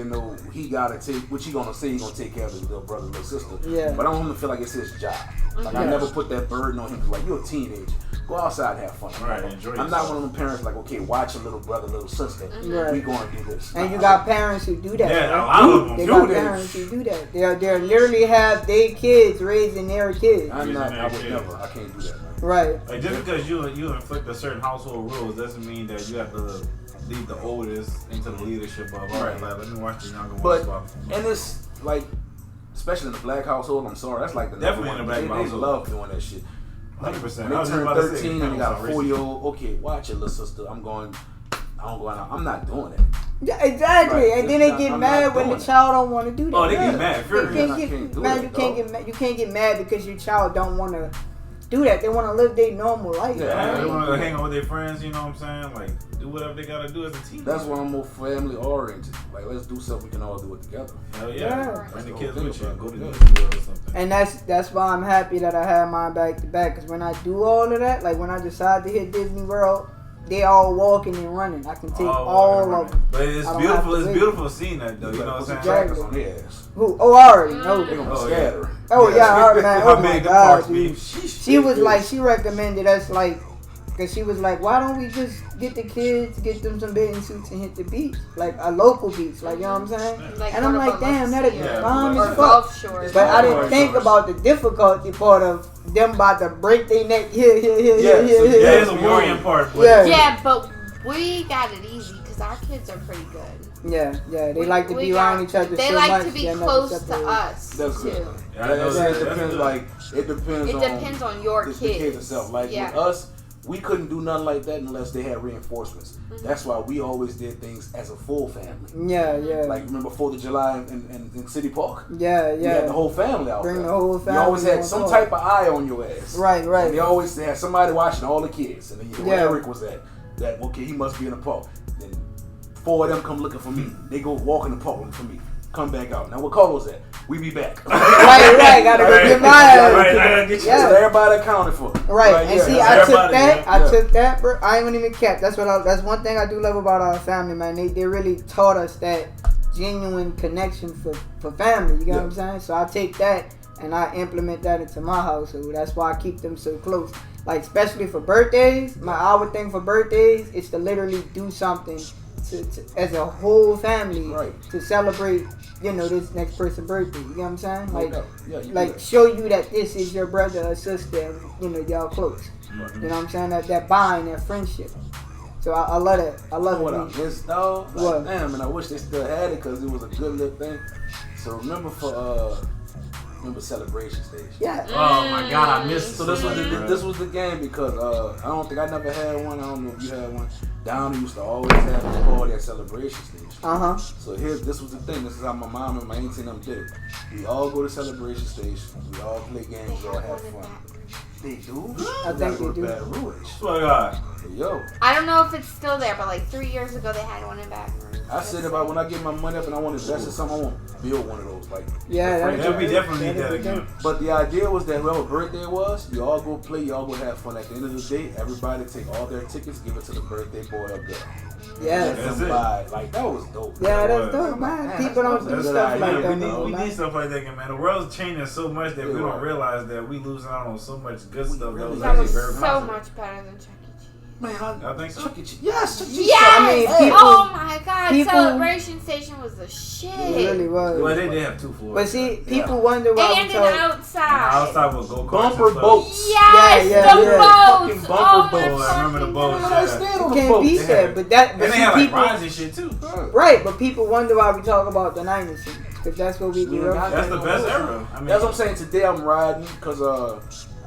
S4: he gotta take. What you gonna say? He gonna take care of his little brother, little sister.
S1: Yeah.
S4: But I don't want him to feel like it's his job. Like I never put that burden on him. Like you're a teenager. Go outside and have fun.
S2: Right, enjoy
S4: I'm not one of them parents like, okay, watch your little brother, little sister.
S1: Right.
S4: We gonna do this.
S1: And you got parents who do that.
S2: Yeah, a lot of them
S1: they
S2: do
S1: got
S2: that.
S1: parents who do that. They literally have their kids raising their kids.
S4: I would never. I can't do that. Man.
S1: Right.
S2: Like just because you inflict a certain household rules doesn't mean that you have to lead the oldest into the leadership of all right, like, let me watch the younger ones.
S4: And it's like, especially in the black household, I'm sorry, that's like the
S2: definitely in the black household.
S4: They love doing that shit.
S2: 100%.
S4: When they turn 13 and they got a 4-year-old. Okay, watch it, little sister. I don't go out. I'm not doing that.
S1: Yeah, exactly. Right. And then they get mad when the child don't want to do that.
S2: Oh, they get mad.
S1: You can't get mad because your child don't want to do that. They want to live their normal life.
S2: Yeah, they want to hang out with their friends. You know what I'm saying? Like do whatever they gotta do as a team.
S4: That's why I'm more family oriented. Like let's do something we can all do it together.
S2: Hell yeah. Bring the kids with you. Go to Disney World or something.
S1: And that's why I'm happy that I had mine back to back. Because when I do all of that, like when I decide to hit Disney World, they all walking and running. I can take all of them.
S2: But it's beautiful. It's beautiful seeing that though. You know what I'm saying?
S4: On their ass.
S1: Who? Oh, I already know.
S4: They gonna scatter.
S1: Oh yeah, man. Oh my God, dude.
S2: She
S1: She recommended us because she was like, why don't we just get the kids, get them some bathing suits and hit the beach, like a local beach, like you know what I'm saying?
S3: Like
S1: and I'm like, damn, that'd be fun as fuck.
S3: But
S1: I didn't think about the difficulty part of them about to break their neck here.
S2: Yeah, it's a worrying part.
S3: Yeah, but we got it easy because our kids are pretty good.
S1: Yeah, they like to be around each other.
S3: They like to be close to us.
S4: That's
S3: too.
S4: good. It depends on
S3: your kids.
S4: The kids itself. Like with us, we couldn't do nothing like that unless they had reinforcements. Mm-hmm. That's why we always did things as a full family.
S1: Yeah.
S4: Like remember 4th of July in City Park?
S1: Yeah.
S4: You had the whole family out there.
S1: Bring the whole family.
S4: You always had some type of eye on your ass.
S1: Right.
S4: And they always had somebody watching all the kids. And then where Eric was at, that okay, he must be in the park. Then 4 of them come looking for me. They go walk in the park looking for me. Come back out. Now what Carlos at? We be back.
S1: right. Gotta go get my ass.
S4: Right. So everybody accounted for.
S1: Right. And see, I took that, bro. I ain't gonna even cap. That's one thing I do love about our family, man. They really taught us that genuine connection for family. You get what I'm saying? So I take that and I implement that into my household. That's why I keep them so close. Like especially for birthdays, our thing for birthdays is to literally do something to as a whole family to celebrate. This next person's birthday. You know what I'm saying? Like show you that this is your brother or sister. Y'all close. Mm-hmm. You know what I'm saying? That bond, that friendship. So I love that. I love
S4: what
S1: it.
S4: I missed though. Like, damn, and I wish they still had it because it was a good little thing. So remember celebration stage.
S1: Yeah.
S2: Oh my God, I missed it.
S4: So this was the game because I never had one. I don't know if you had one. Downey used to always have a party at celebration stage. So this was the thing. This is how my mom and my auntie and them did it. We all go to celebration stage. We all play games. We all have fun. They do?
S1: I think they do.
S4: Baton Rouge.
S2: Oh my God.
S4: Yo.
S3: I don't know if it's still there, but like 3 years ago they had one in Baton Rouge.
S4: I said about when I get my money up and I want to invest in something, I want to build one of those. Like
S2: we definitely need that again.
S4: But the idea was that whoever birthday it was, you all go play, you all go have fun. At the end of the day, everybody take all their tickets, give it to the birthday boy or girl.
S1: Yeah,
S2: that's it.
S4: Like that was dope.
S1: Yeah, that's dope, man. People don't do stuff like that.
S2: We need stuff like that, man. The world's changing so much that we don't realize that we losing out on so much good stuff.
S3: That was so much better than Chuck E. Cheese.
S4: Man,
S2: I think so.
S4: Chuck E. Cheese. Yes, Chuck E. Cheese.
S3: Yes!
S1: I mean, people-
S3: Oh my god,
S1: people-
S3: Celebration Station was the shit.
S1: It really was.
S2: Well, they did have 2 floors.
S1: But see, people wonder why
S3: And
S1: we
S3: an
S1: talk.
S3: outside.
S2: outside with go-karts
S4: Bumper
S2: and stuff.
S4: boats.
S3: Yes,
S1: Yeah,
S3: the
S1: yeah.
S3: boats.
S4: Fucking bumper
S3: Oh my
S4: boats.
S2: I remember the
S3: fucking
S2: boats,
S3: God.
S4: I
S2: yeah.
S4: stand on
S1: You
S4: the
S1: can't
S4: boat.
S1: beat that, but that. But
S2: And they
S1: see,
S2: had like
S1: people,
S2: rides and shit too.
S1: right? But people wonder why we talk about the '90s because that's what we
S4: We
S1: grew
S4: got
S1: up.
S2: That's
S1: with.
S2: the best era. I mean,
S4: That's what I'm saying. Today I'm riding because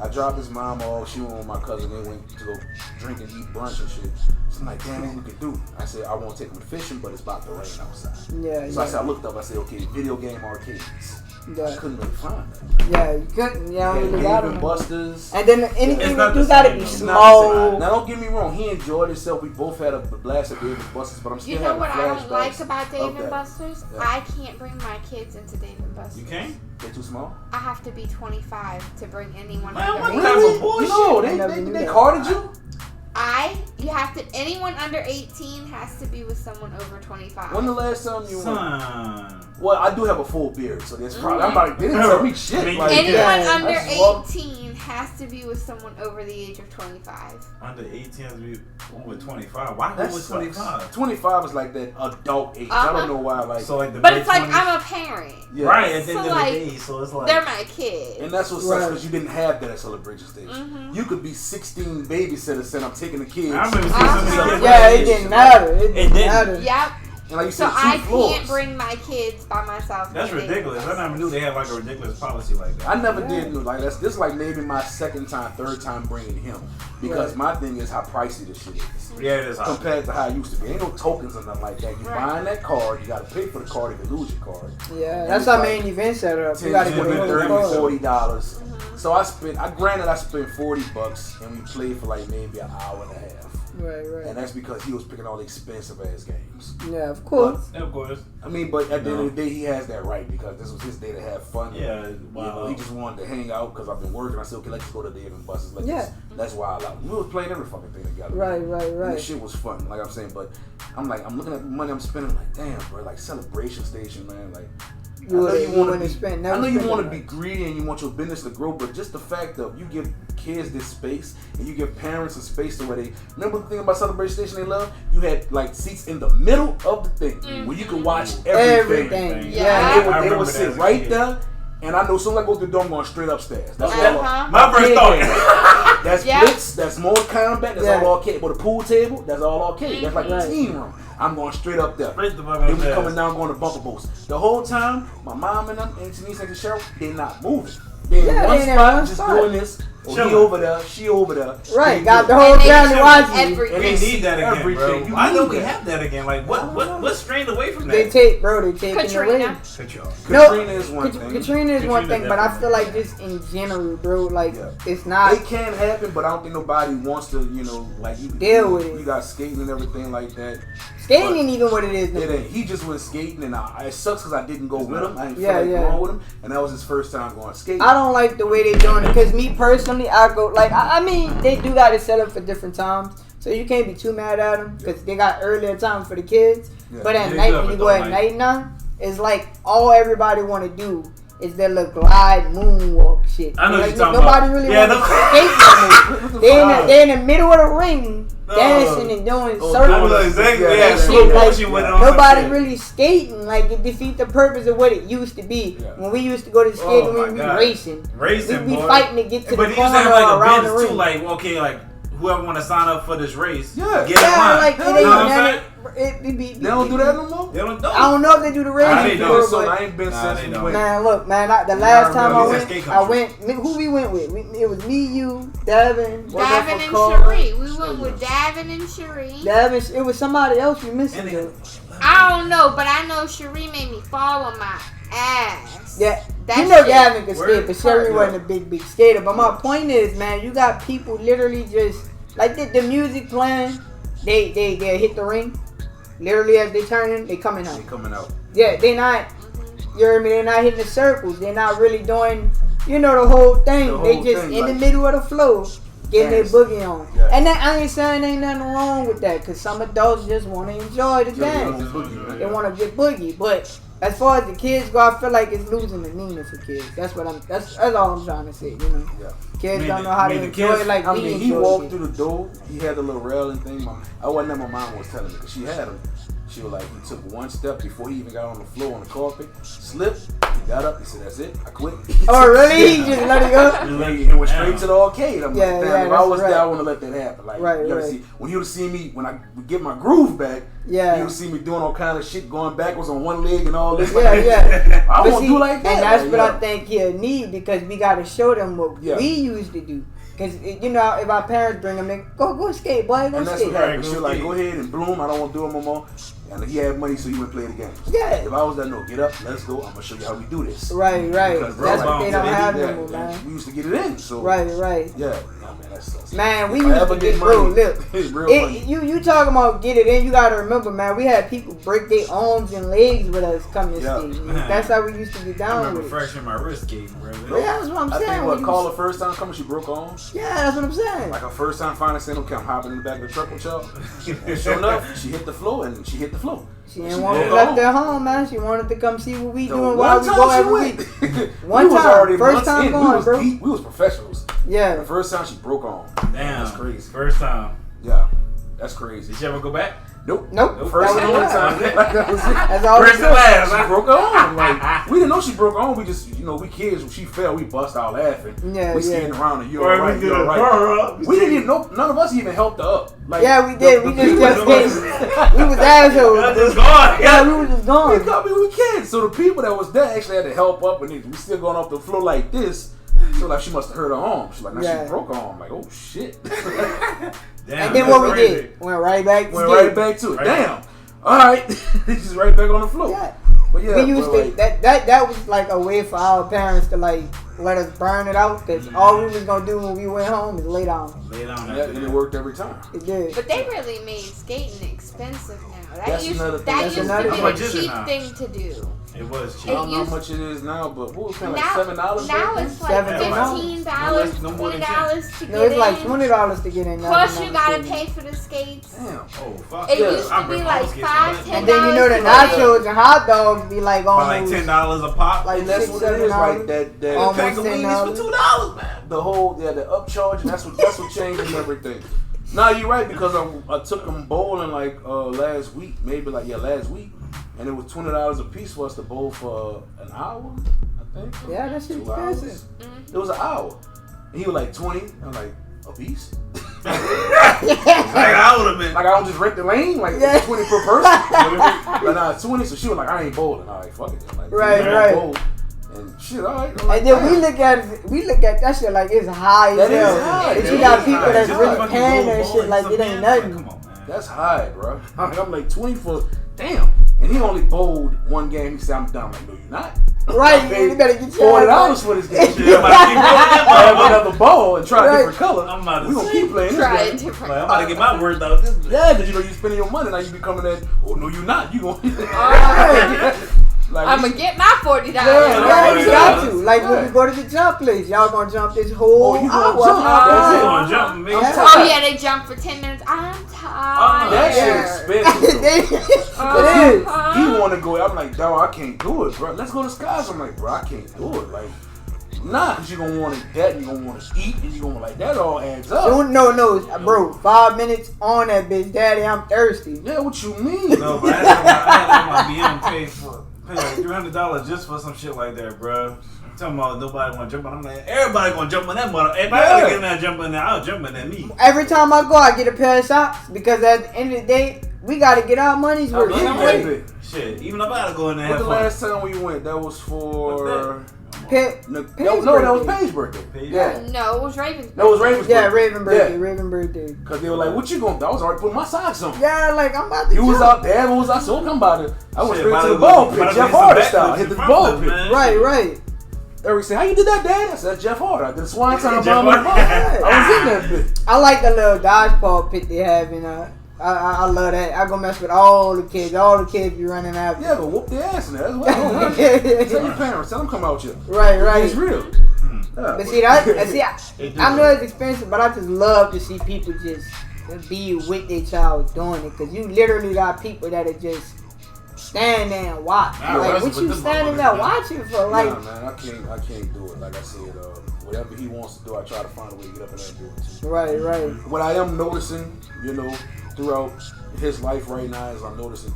S4: I dropped his mom off. She went with my cousin. They went to go drink and eat brunch and shit. So I'm like, damn, what we could do? I said, I won't take them fishing, but it's about to rain outside.
S1: Yeah,
S4: So I
S1: yeah,
S4: said, I looked up. I said, okay, video game arcades. I
S1: yeah.
S4: couldn't really find that.
S1: Yeah, you couldn't. Yeah,
S4: Yeah,
S1: really got
S4: Dave and
S1: them.
S4: Busters.
S1: And then anything
S2: It's
S1: you
S2: not
S1: do
S2: the
S1: gotta
S2: same,
S1: be
S2: though.
S4: It's not the same.
S1: small.
S4: Now don't get me wrong, he enjoyed himself. We both had a blast at Dave and Busters, but I'm still
S3: You know
S4: having
S3: what I don't like
S4: flashbacks
S3: about Dave
S4: of
S3: and
S4: that.
S3: Buster's?
S4: Yeah.
S3: I can't bring my kids into Dave and Buster's.
S2: you can't.
S4: They too small?
S3: I have to be 25 to bring anyone
S2: Man,
S3: under
S2: what
S3: 18.
S2: kind of bullshit?
S4: No,
S1: I never
S4: they
S1: knew that.
S4: carded you?
S3: Anyone under 18 has to be with someone over 25.
S4: When the last time you went?
S2: Son.
S4: Well, I do have a full beard, so that's probably. I'm like, they didn't tell me shit.
S2: Me
S4: Like,
S3: Anyone
S1: Yeah,
S3: under
S4: I just walked-
S3: 18 has to be with someone over the age of 25.
S2: Under 18 has to be with 25. Why
S4: That
S2: go with
S4: sucks.
S2: 25?
S4: 25 is like that adult age. I
S3: Uh-huh.
S4: don't know why. Like,
S2: So like the
S3: But
S2: mid
S3: it's like
S2: 20s?
S3: I'm a parent.
S4: yeah.
S2: Right at the
S3: So,
S2: end of
S3: like,
S2: the day, so it's like
S3: They're my kids.
S4: And that's what sucks
S1: Right.
S4: because you didn't have that at Celebration Station.
S3: Mhm.
S4: You could be 16 babysitters saying, I'm taking the kids.
S2: I remember seeing
S3: Uh-huh.
S2: some of the kids.
S1: Yeah, it didn't matter. It didn't
S2: didn't.
S1: matter.
S3: Yep.
S4: And like you
S3: So
S4: said,
S3: I
S4: 2 floors.
S3: can't bring my kids by myself.
S2: That's
S3: to Dave and
S2: ridiculous. I never
S3: Buster's.
S2: knew they had like a ridiculous policy like that.
S4: I never
S1: Yeah.
S4: did know. Like this is like maybe my second time, third time bringing him because
S1: Right.
S4: my thing is how pricey this shit is.
S2: Yeah, it is hot.
S4: Compared to how it used to be. Ain't no tokens or nothing like that. You
S3: Right.
S4: buying that card, you gotta pay for the card if you lose your card.
S1: Yeah, that's how main event set up. You gotta
S4: $10,
S1: go
S2: $20,
S1: to
S4: $30,
S1: the card.
S4: $40. So I spent $40 and we played for like maybe an hour and a half.
S1: Right,
S4: And
S1: right.
S4: that's because he was picking all the expensive ass games.
S1: Yeah, of course.
S2: Of course.
S4: I mean, but at the end of the day, he has that right because this was his day to have fun.
S2: Yeah,
S4: You know,
S2: wow.
S4: he just wanted to hang out because I've been working. I said, okay, let's go to Dave and Buster's.
S1: Yeah.
S4: That's why I love him. We was playing every fucking thing together.
S1: Right, right,
S4: And
S1: right.
S4: this shit was fun, like I'm saying. But I'm looking at the money I'm spending. I'm like, damn, bro, like Celebration Station, man. Like, I know you want to
S1: spend.
S4: I know you want to
S1: to
S4: be greedy and you want your business to grow, but just the fact of you give kids this space and you give parents a space to where they remember the thing about Celebration Station they love. You had like seats in the middle of the thing where you could watch everything.
S1: Everything.
S3: Yeah.
S4: And
S2: I
S4: they
S2: remember
S4: would
S2: that
S4: sit
S2: as a
S4: right
S2: kid.
S4: there. And I know soon as I go through the door, I'm going straight upstairs. That's
S3: Uh-huh.
S2: My first
S4: Kid
S2: thought.
S4: game. That's
S3: Yep.
S4: Blitz, that's Mortal Kombat, that's
S1: Yeah.
S4: all arcade. But the pool table, that's all arcade. That's like the
S1: Right.
S4: team room. I'm going straight up there.
S2: Straight the fuck
S4: Then we
S2: upstairs.
S4: coming down going to bumper boats. The whole time, my mom and them, and Denise and Cheryl, they not moving. They in
S1: Yeah,
S4: one
S1: they in
S4: spot,
S1: one
S4: just
S1: spot.
S4: doing this. Or he
S2: Chilling.
S4: over there, she over there.
S1: Right,
S4: They
S1: got
S4: do
S1: the whole
S3: And they
S1: family
S3: show
S1: watching.
S3: everything.
S4: And
S2: We
S4: they
S2: need that again,
S4: everything.
S2: bro.
S4: You
S2: I know
S4: need
S2: we
S4: that.
S2: have that again. Like, what's strained away from
S1: They
S2: that?
S1: take, bro. They take it
S3: Katrina.
S1: away.
S2: No.
S4: Katrina is one thing.
S1: Katrina is one
S2: Katrina
S1: thing, but I feel like
S2: definitely.
S1: just in general, bro, like
S4: Yeah.
S1: it's not.
S4: It can happen, but I don't think nobody wants to, like you
S1: Deal with it.
S4: You got skating and everything like that.
S1: Skating ain't even what it is.
S4: It
S1: Now.
S4: ain't. He just went skating, and it sucks because I didn't go with him. I didn't
S1: Yeah,
S4: feel like
S1: yeah.
S4: going with him, and that was his first time going skating.
S1: I don't like the way they doing it because me personally, I go like I mean they do got it set up for different times, so you can't be too mad at them because they got earlier times for the kids.
S4: Yeah.
S1: But at
S2: They
S1: night
S2: do have
S1: when
S2: a
S1: you go at
S2: night.
S1: night now, it's like all everybody want to do is their little glide moonwalk shit.
S2: I know
S1: like,
S2: what you're talking
S1: nobody
S2: about.
S1: really
S2: Yeah,
S1: want to
S2: no-
S1: skate no more. They in the middle of the ring dancing and doing
S4: Oh,
S1: circles.
S2: I know exactly.
S4: Yeah,
S2: Yeah,
S1: and
S2: slow
S1: shit, like,
S2: motion with it on some
S1: Nobody
S2: shit.
S1: really skating. Like it defeat the purpose of what it used to be.
S4: Yeah.
S1: When we used to go to the skating
S2: Oh, my
S1: ring, we
S2: God.
S1: racing.
S2: Racing,
S1: we
S2: boy.
S1: fighting to get to
S2: But
S1: the
S2: he used to
S1: corner
S2: have like
S1: around
S2: a
S1: the
S2: bids
S1: ring.
S2: too. Like, okay, like whoever want to sign up for this race,
S4: Yeah.
S2: get in
S1: yeah,
S2: line.
S1: like it
S2: You
S1: ain't
S2: know what I'm
S1: that.
S2: saying?
S1: They
S4: They don't do that no more.
S2: They don't know.
S1: I don't know if they do the
S2: Nah,
S1: racing
S2: they
S1: for
S2: don't.
S1: it,
S4: So I
S1: but
S4: ain't been
S2: Nah,
S4: since
S2: they
S4: we
S2: don't.
S4: went.
S1: man, look, man. The last time
S2: really,
S1: I
S2: it's skate
S1: went, who we went with? It was me, you, Davin,
S3: Davin and Cherie. We went with Davin and Cherie.
S1: Davin. It was somebody else we missing.
S2: And they-
S1: though.
S3: I don't know, but I know Cherie made me fall on my ass.
S1: Yeah,
S3: That
S1: you know
S3: shit-
S1: Gavin could skate,
S2: Word.
S1: but Sherry
S4: Yeah.
S1: wasn't a big skater. But my point is, man, you got people literally just like the music playing. They hit the ring. Literally as they turning, they coming out.
S4: They coming out.
S1: Yeah, they not. You hear me? They're not hitting the circles. They're not really doing, the whole thing.
S4: The
S1: They
S4: whole
S1: just
S4: thing,
S1: in the
S4: like-
S1: middle of the flow. getting their
S4: Yes.
S1: boogie on.
S4: Yeah.
S1: And that, I ain't saying ain't nothing wrong with that, because some adults just want to enjoy the
S4: Yeah,
S1: dance.
S4: they want boogie, man.
S1: They want to get boogie. But as far as the kids go, I feel like it's losing the meaning for kids. That's all I'm trying to say, you know.
S4: Yeah.
S1: Kids
S2: I mean,
S1: don't know how to
S2: the
S1: enjoy
S2: kids-
S1: it like
S4: I
S1: we
S4: mean,
S1: enjoy
S4: he walked
S1: it.
S4: through the door. He had the little railing thing. I wasn't there. My mom was telling me because she had him. She was like, he took one step before he even got on the floor on the carpet, slipped. He got up. He said, "That's it. I quit."
S1: Oh, really? He just let it go?
S4: He went straight to the arcade. I'm
S1: Yeah,
S4: like, damn,
S1: yeah,
S4: if I
S1: that's
S4: was
S1: right.
S4: there, I wouldn't let that happen. Like,
S1: Right,
S4: you gotta
S1: right.
S4: see, when he would see me, when I would get my groove back,
S1: Yeah.
S4: he would see me doing all kind of shit, going backwards on one leg and all this.
S1: Yeah, yeah.
S4: I
S1: But
S4: won't
S1: see,
S4: do like that.
S1: And that's
S4: like,
S1: what
S4: yeah.
S1: I think he'll need, because we got to show them what
S4: Yeah.
S1: we used to do. Because, you know, if our parents bring them in, go skate, boy, go
S4: And that's
S1: skate.
S4: what happened.
S2: Right,
S4: She
S2: go
S4: was like,
S2: skate.
S4: go ahead and bloom. I don't want to do it no more. And he had money, so he went play the games.
S1: Yeah.
S4: If I was there, no, get up, let's go. I'm going to show you how we do this.
S1: Right, right.
S4: Because, bro,
S1: That's
S4: like,
S1: what they don't
S2: they
S1: have
S4: yeah,
S1: no more, man.
S4: we used to get it in. So
S1: Right, right.
S4: Yeah. Nah, man, that's
S1: Man, we
S4: If I
S1: used
S4: ever
S1: to
S4: get
S1: get,
S4: money,
S1: bro, look.
S4: it's real money.
S1: You talking about get it in, you got to remember, man, we had people break their arms and legs with us coming
S4: Yeah.
S1: to skate. That's how we used to get
S2: I
S1: down
S2: remember
S1: with it.
S2: fracturing my wrist skating, bro.
S1: Yeah, that's what I'm
S4: I
S1: saying.
S4: think
S1: when you
S4: Carla
S1: was-
S4: first time coming, she broke her arm.
S1: Yeah, that's what I'm saying.
S4: Like her first time finally saying, okay, I'm hopping in the back of the truck with y'all. And sure enough, she hit the floor and she hit the floor.
S1: She didn't want to
S4: broke her
S1: left
S4: arm.
S1: at home, man. She wanted to come see what we
S4: The
S1: doing while
S4: one
S1: we
S4: time
S1: go
S4: she
S1: every
S4: went,
S1: week.
S4: we
S1: One
S4: was
S1: time,
S4: already
S1: first
S4: months
S1: time
S4: in.
S1: going,
S4: we was
S1: bro.
S4: deep. We was professionals.
S1: Yeah.
S4: The first time she broke her arm.
S2: Damn.
S4: That's crazy.
S2: First time.
S4: Yeah, that's crazy.
S2: Did you ever go back?
S4: Nope.
S1: Nope.
S4: First
S1: That
S4: and
S1: was
S4: only
S1: it.
S4: time. That was it.
S1: That's all
S2: First
S1: we
S2: and
S1: did.
S2: last.
S4: She
S2: huh?
S4: broke her arm. Like, we didn't know she broke her arm. We just, we kids, when she fell, we bust out laughing.
S1: Yeah,
S4: we
S1: yeah.
S4: skating around and you're
S2: Or
S4: alright,
S2: we did
S4: you're
S2: a
S4: alright.
S2: burr up.
S4: We didn't even know, none of us even helped her up. Like,
S1: Yeah, we did. We
S4: people
S1: just
S4: that
S1: skated. We was assholes.
S2: Y'all just gone.
S1: Yeah, we was just
S4: We
S1: gone.
S4: got me, we kids. So the people that was there actually had to help up, and we still going off the floor like this. So like, she must have hurt her arm. She's like, now
S1: Yeah.
S4: she broke her arm. Like, oh shit.
S2: Damn,
S1: And then
S2: that's
S1: what we
S2: crazy.
S1: did? Went right back to
S4: Went
S1: skate.
S4: right back to it.
S2: Right.
S4: Damn. All right. Just right back on the floor.
S1: Yeah.
S4: But yeah,
S1: We used
S4: but,
S1: to
S4: like,
S1: that was like a way for our parents to like let us burn it out, because all we was gonna do when we went home is lay down.
S2: Lay down
S4: yeah, and it worked every time.
S1: It did.
S3: But they really made skating expensive now. That
S4: That's
S3: used,
S4: another thing.
S3: that
S1: That's
S3: used
S1: another
S3: to
S1: thing.
S3: be
S2: How much is
S3: a
S2: it
S3: cheap
S2: now?
S3: thing to do.
S2: It was
S4: I
S2: cheap.
S4: don't know how
S3: used-
S4: much it is now, but what was paying like
S3: Now,
S4: $7?
S3: now
S4: back
S3: it's
S4: then?
S3: like
S1: $7.
S3: $15,
S2: No more than
S3: $20 to get
S1: No, it's like
S3: in.
S1: $20 to get in.
S3: Plus
S1: now.
S3: you gotta pay for the skates.
S4: Damn.
S2: Oh, fuck.
S3: It
S4: Yeah.
S3: used to
S2: I
S3: be
S2: remember
S3: like
S2: I was getting
S3: $5,
S2: some of that.
S1: And then you know the
S3: $10 to get in.
S1: nachos and hot dogs be like
S2: About like
S1: almost
S2: $10 a pop.
S1: like
S4: And that's
S1: $6,
S4: what it is, like
S1: $7.
S4: that
S1: Almost
S2: pack of weenies for $2, man.
S4: the whole the upcharge, and that's what changed and everything. Nah, you're right, because I took them bowling like last week, last week, and it was $20 a piece for us to bowl for an hour, I think.
S1: Yeah, that shit
S4: 2 hours.
S1: expensive.
S3: Mm-hmm.
S4: It was an hour, and he was like 20. I'm like, a piece?
S2: Like I would have been.
S4: Like I don't just rent the lane, like
S1: Yeah.
S4: 20 per person. But nah, 20. So she was like, I ain't bowling. All right, fuck it. Like,
S1: Right,
S4: I
S1: right.
S4: bowl. And shit, all right. I'm like,
S1: And then we
S4: damn.
S1: look at that shit like it's high
S4: That
S1: as hell.
S4: is high.
S1: But
S4: It
S1: you got
S4: is
S1: people
S4: high.
S1: that's
S4: Just
S1: really
S2: fucking
S1: paying
S2: go
S1: that
S2: bowling
S1: shit like it ain't
S2: sometimes.
S1: nothing.
S2: Come on, man.
S4: That's high, bro. I'm like 20 for damn. And he only bowled one game. He said, I'm done. I'm like, no, you're not.
S1: Right,
S4: I paid
S1: you better get your
S4: $40 for this game.
S2: Shit, I'm about to keep rolling that
S4: I have
S2: motherfucker.
S4: another ball and try a
S1: Right.
S4: different color.
S2: I'm about to
S4: We gonna
S2: say,
S4: keep playing
S3: Try
S4: this
S3: a
S4: game.
S3: different.
S2: Like, I'm about to get my words out. This
S4: Yeah, because you're spending your money now. You be coming at, oh no, you're not. You gonna like
S3: I'm gonna get my $40.
S1: Yeah, you
S2: Yeah.
S1: got to. Like when
S4: Yeah.
S1: we go to the jump place, y'all gonna jump this whole
S4: Oh, you gonna
S1: hour.
S4: jump?
S2: That's it.
S3: Oh.
S2: On jumping, man.
S4: I'm
S1: Yeah.
S4: tired.
S3: Oh yeah, they jump for 10 minutes. I'm tired.
S4: That shit
S1: Yeah.
S4: expensive. though.
S1: it is.
S4: He want to go. I'm like, dog, I can't do it, bro. Let's go to Skies. I'm like, bro, I can't do it. Like, nah, because you're going to want to that, you're going to want to eat, and you're going to like, that all adds up.
S1: No, bro. 5 minutes on that bitch, daddy. I'm thirsty.
S4: Yeah, what you mean?
S2: No, but I had my BM pay like $300 just for some shit like that, bro. I'm talking about nobody want to jump on. I'm like, everybody gonna jump on that mother. If I gotta get in there and jump in there, I'll jump in there. Me.
S1: Every time I go, I get a pair of socks because at the end of the day, we gotta get our money's worth.
S4: Yeah,
S1: Anyway.
S4: baby.
S2: Shit, even if I gotta go in there and
S4: What
S2: have
S4: the
S2: fun.
S4: last time we went? That was for.
S1: Pit,
S4: No,
S1: Paige's
S4: that was
S1: birthday.
S4: Paige's birthday.
S2: Paige?
S4: Yeah.
S3: No, it was Raven's.
S4: That was Raven's
S1: Yeah,
S4: birthday.
S1: Raven birthday,
S4: Yeah.
S1: Raven birthday.
S4: Because they were like, what you gonna do? I was already putting my socks on.
S1: Yeah, like I'm about to
S4: You was
S1: jump.
S4: out there, was out, so come about it. I went
S2: Shit,
S4: straight
S2: might
S4: to the
S2: as
S4: ball
S2: well-
S4: pit,
S2: might as
S4: Jeff
S2: well
S4: Hardy
S2: get some
S4: style.
S2: backflips
S4: Hit the
S2: and
S4: ball
S2: frontflips,
S4: pit.
S2: man.
S1: Right.
S4: Eric said, how you did that, Dad? I said, Jeff Hardy. I did a swan time
S2: Jeff
S4: on my
S2: Hardy.
S4: ball. I was in that bitch.
S1: I like the little dodgeball pit they have in I love that. I go mess with all the kids. All the kids be running after.
S4: Yeah, but whoop their ass in there. That's what I don't run. Tell your parents. Tell them come out here.
S1: Right.
S4: It's real.
S1: But see, I know it's expensive, but I just love to see people just be with their child doing it. Because you literally got people that are just stand there and watch. Like, what you standing there watching for? Like,
S4: nah, man, I can't do it. Like I said, whatever he wants to do, I try to find a way to get up in there and do it too.
S1: Right.
S4: What I am noticing, throughout his life right now, is I'm noticing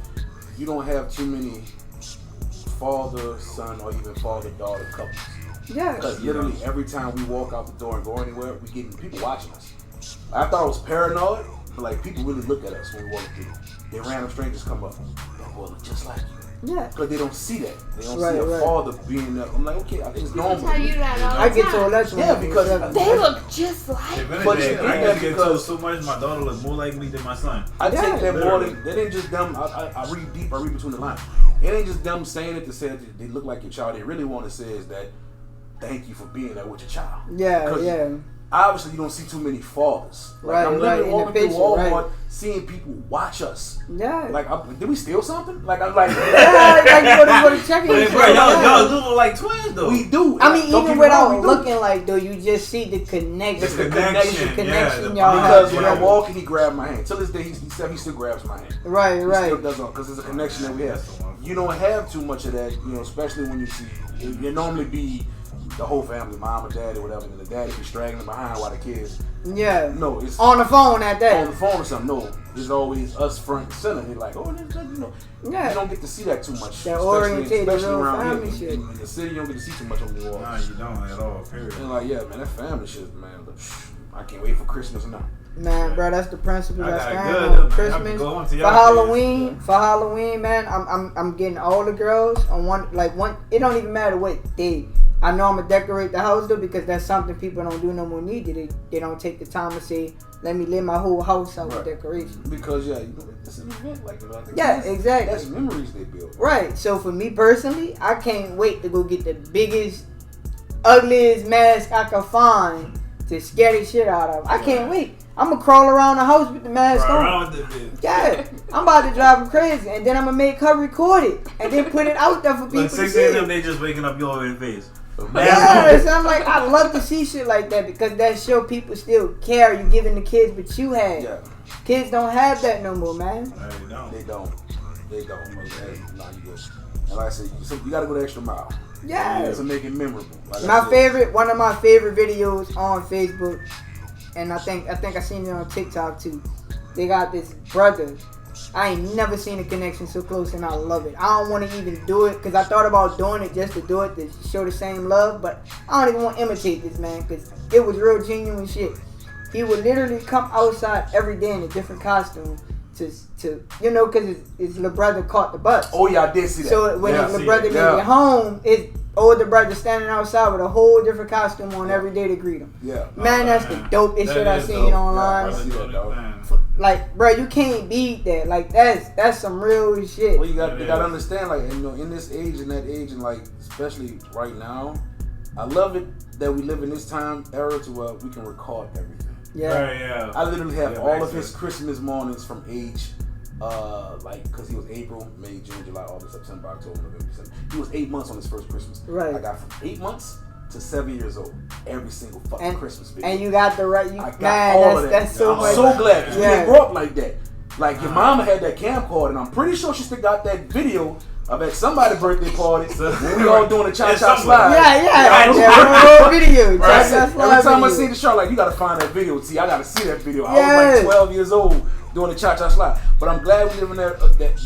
S4: you don't have too many father-son or even father-daughter couples.
S1: Yeah.
S4: Because literally every time we walk out the door and go anywhere, we getting people watching us. I thought I was paranoid, but like people really look at us when we walk through. They random strangers come up. That boy look just like you.
S1: Yeah.
S4: Because they don't see that. They don't see a father being there. I'm like, okay, I think it's normal.
S3: Tell you that all
S1: I
S3: the
S1: get
S3: time.
S1: told that.
S4: Yeah, because
S3: They look just like.
S2: If
S4: But
S2: anything, I
S4: because-
S2: get told so much. My daughter looks more like me than my son.
S4: I take that more
S2: literally.
S4: than that ain't just them. I read deep. I read between the lines. It ain't just them saying it to say that they look like your child. They really want to say is that thank you for being there with your child.
S1: Yeah.
S4: Obviously, you don't see too many fathers. Like, I'm literally walking through Walmart, seeing people watch us.
S1: Yeah.
S4: Like, did we steal something? Like, I'm like,
S1: yeah, like you go to check
S2: But
S1: it.
S2: bro, y'all do look like twins though.
S4: we do.
S1: I mean,
S4: Don't
S1: even
S4: get me wrong,
S1: without
S4: we do.
S1: looking like though, you just see the connection.
S4: It's the
S1: connection
S2: the
S1: y'all
S4: Because
S1: have.
S4: when I'm walking, he grabbed my hand. Till this day, he still grabs my hand.
S1: Right.
S4: He still does all because there's a connection that we have. You don't have too much of that, especially when you see. You normally be the whole family, mom or daddy, whatever, and the daddy be straggling behind while the kids.
S1: Yeah.
S4: No, it's
S1: On the phone at
S4: on
S1: that.
S4: the phone or something. No, it's always us front and center. They're like, oh,
S1: Yeah.
S4: You don't get to see that too much.
S1: That
S4: especially
S1: orientated real
S4: around
S1: family
S4: here.
S1: shit.
S4: In the city, you don't get to see too much on the wall.
S2: Nah, you don't at all. Period.
S4: And like, yeah, man, that family shit, man. I can't wait for Christmas now.
S1: Man, bro, that's the principle
S2: I
S1: that's
S2: got
S1: stand
S2: good,
S1: on
S2: though, man.
S1: Christmas.
S2: I be going to
S1: For
S2: y'all
S1: Halloween,
S2: days.
S1: for Halloween, man, I'm getting all the girls on one. It don't even matter what day. I know I'm gonna decorate the house though because that's something people don't do no more need. They don't take the time to say, let me lay my whole house out with decoration.
S4: Because it's an event, like I think
S1: Yeah, exactly.
S4: That's memories they build.
S1: Right. So for me personally, I can't wait to go get the biggest, ugliest mask I can find to scare the shit out of. I can't wait. I'm gonna crawl around the house with the mask on.
S2: Around with the bitch.
S1: Yeah, I'm about to drive her crazy, and then I'm gonna make her record it, and then put it out there for people
S2: Like
S1: to
S2: 6
S1: see.
S2: a.m. they just waking up your in face.
S1: Yeah, so I'm like, I love to see shit like that because that show people still care. You giving the kids what you had.
S4: Yeah.
S1: Kids don't have that no more, man.
S2: No,
S4: They don't. Nah, you good. And like I said, you gotta go the extra mile.
S1: Yeah.
S4: To make it memorable. Like I said.
S1: One of my favorite videos on Facebook, and I think I seen it on TikTok too. They got this brother. I ain't never seen a connection so close, and I love it. I don't want to even do it because I thought about doing it just to do it to show the same love, but I don't even want to imitate this man because it was real genuine shit. He would literally come outside every day in a different costume to because his little brother caught the bus.
S4: Oh yeah, I did see that.
S1: So when his little brother
S4: didn't
S1: get home, his older brother standing outside with a whole different costume on every day to greet him.
S4: Yeah.
S1: Man, that's the dopest shit I seen online.
S4: I see that, dog.
S1: Like, bro, you can't beat that. Like, that's some real shit.
S4: Well, you gotta understand, like, in this age and that age, and like, especially right now, I love it that we live in this time era to where we can record everything.
S1: Yeah.
S4: I literally have
S2: Yeah,
S4: all of his Christmas mornings from age, because he was April, May, June, July, August, September, October, November, December. He was 8 months on his first Christmas.
S1: Right.
S4: I got from 8 months to 7 years old every single fucking Christmas video.
S1: And you got the right.
S4: I got all of that.
S1: That's so
S4: I'm
S1: much.
S4: so glad. You
S1: Yeah.
S4: didn't grow up like that. Like your mama had that camcorder, and I'm pretty sure she still got that video of at somebody's birthday party when we all doing a cha-cha slide.
S1: Yeah, video.
S4: Right.
S1: Cha-cha slide
S4: Every time I
S1: video.
S4: see the show, like you gotta find that video. See, I gotta see that video. I was
S1: Yes.
S4: like 12 years old doing the cha-cha slide. But I'm glad we live in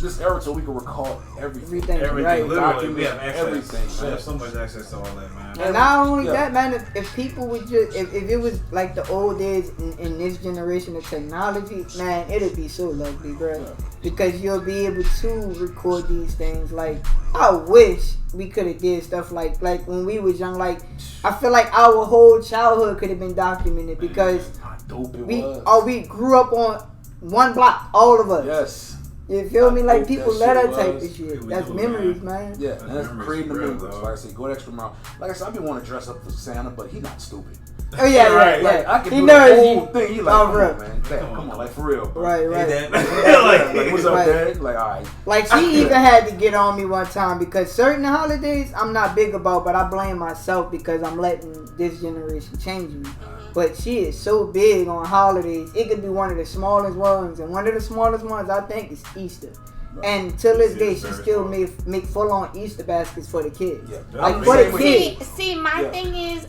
S4: this era so we can record everything.
S2: Everything,
S1: Right.
S2: literally, we have access.
S4: Everything,
S2: We
S4: man.
S2: have so much access to all that, man.
S1: And not only
S4: Yeah.
S1: that, man, if people would just, if it was like the old days in this generation of technology, man, it'd be so lovely, bro.
S4: Yeah.
S1: Because you'll be able to record these things. Like, I wish we could have did stuff like when we was young. Like, I feel like our whole childhood could have been documented because
S4: How dope it
S1: we
S4: was.
S1: we grew up on one block, all of us.
S4: Yes.
S1: You feel me? Like,
S4: dope
S1: people
S4: that
S1: love
S4: shit
S1: that type
S4: was.
S1: of shit.
S2: We
S1: That's
S2: do,
S1: memories,
S2: man.
S1: man.
S4: Yeah, and that's
S2: memories
S4: creating the
S2: for real,
S4: memories.
S2: dog.
S4: Like I say, go the extra mile. Like I said, I be wanting to dress up for Santa, but he not stupid.
S1: Oh yeah,
S2: Right,
S1: yeah.
S4: Like I can
S1: He
S4: do
S1: knows
S4: the whole
S1: you.
S4: thing. He like,
S1: Oh,
S4: come
S1: bro.
S4: on, man. Dad, come on, like for real, bro.
S1: Right, right.
S2: Hey, that,
S4: Like, what's up,
S1: Right.
S4: Dad? Like, all right.
S1: Like she even had to get on me one time because certain holidays I'm not big about, but I blame myself because I'm letting this generation change me. But she is so big on holidays. It could be one of the smallest ones, and one of the smallest ones I think is Easter.
S4: Right.
S1: And till this day, she
S2: Very
S1: still
S2: small.
S1: make full on Easter baskets for the kids.
S4: Yeah.
S1: Like
S4: I'm
S1: for
S4: the
S1: the
S4: same way.
S1: kids.
S3: See, my
S4: Yeah.
S3: thing is,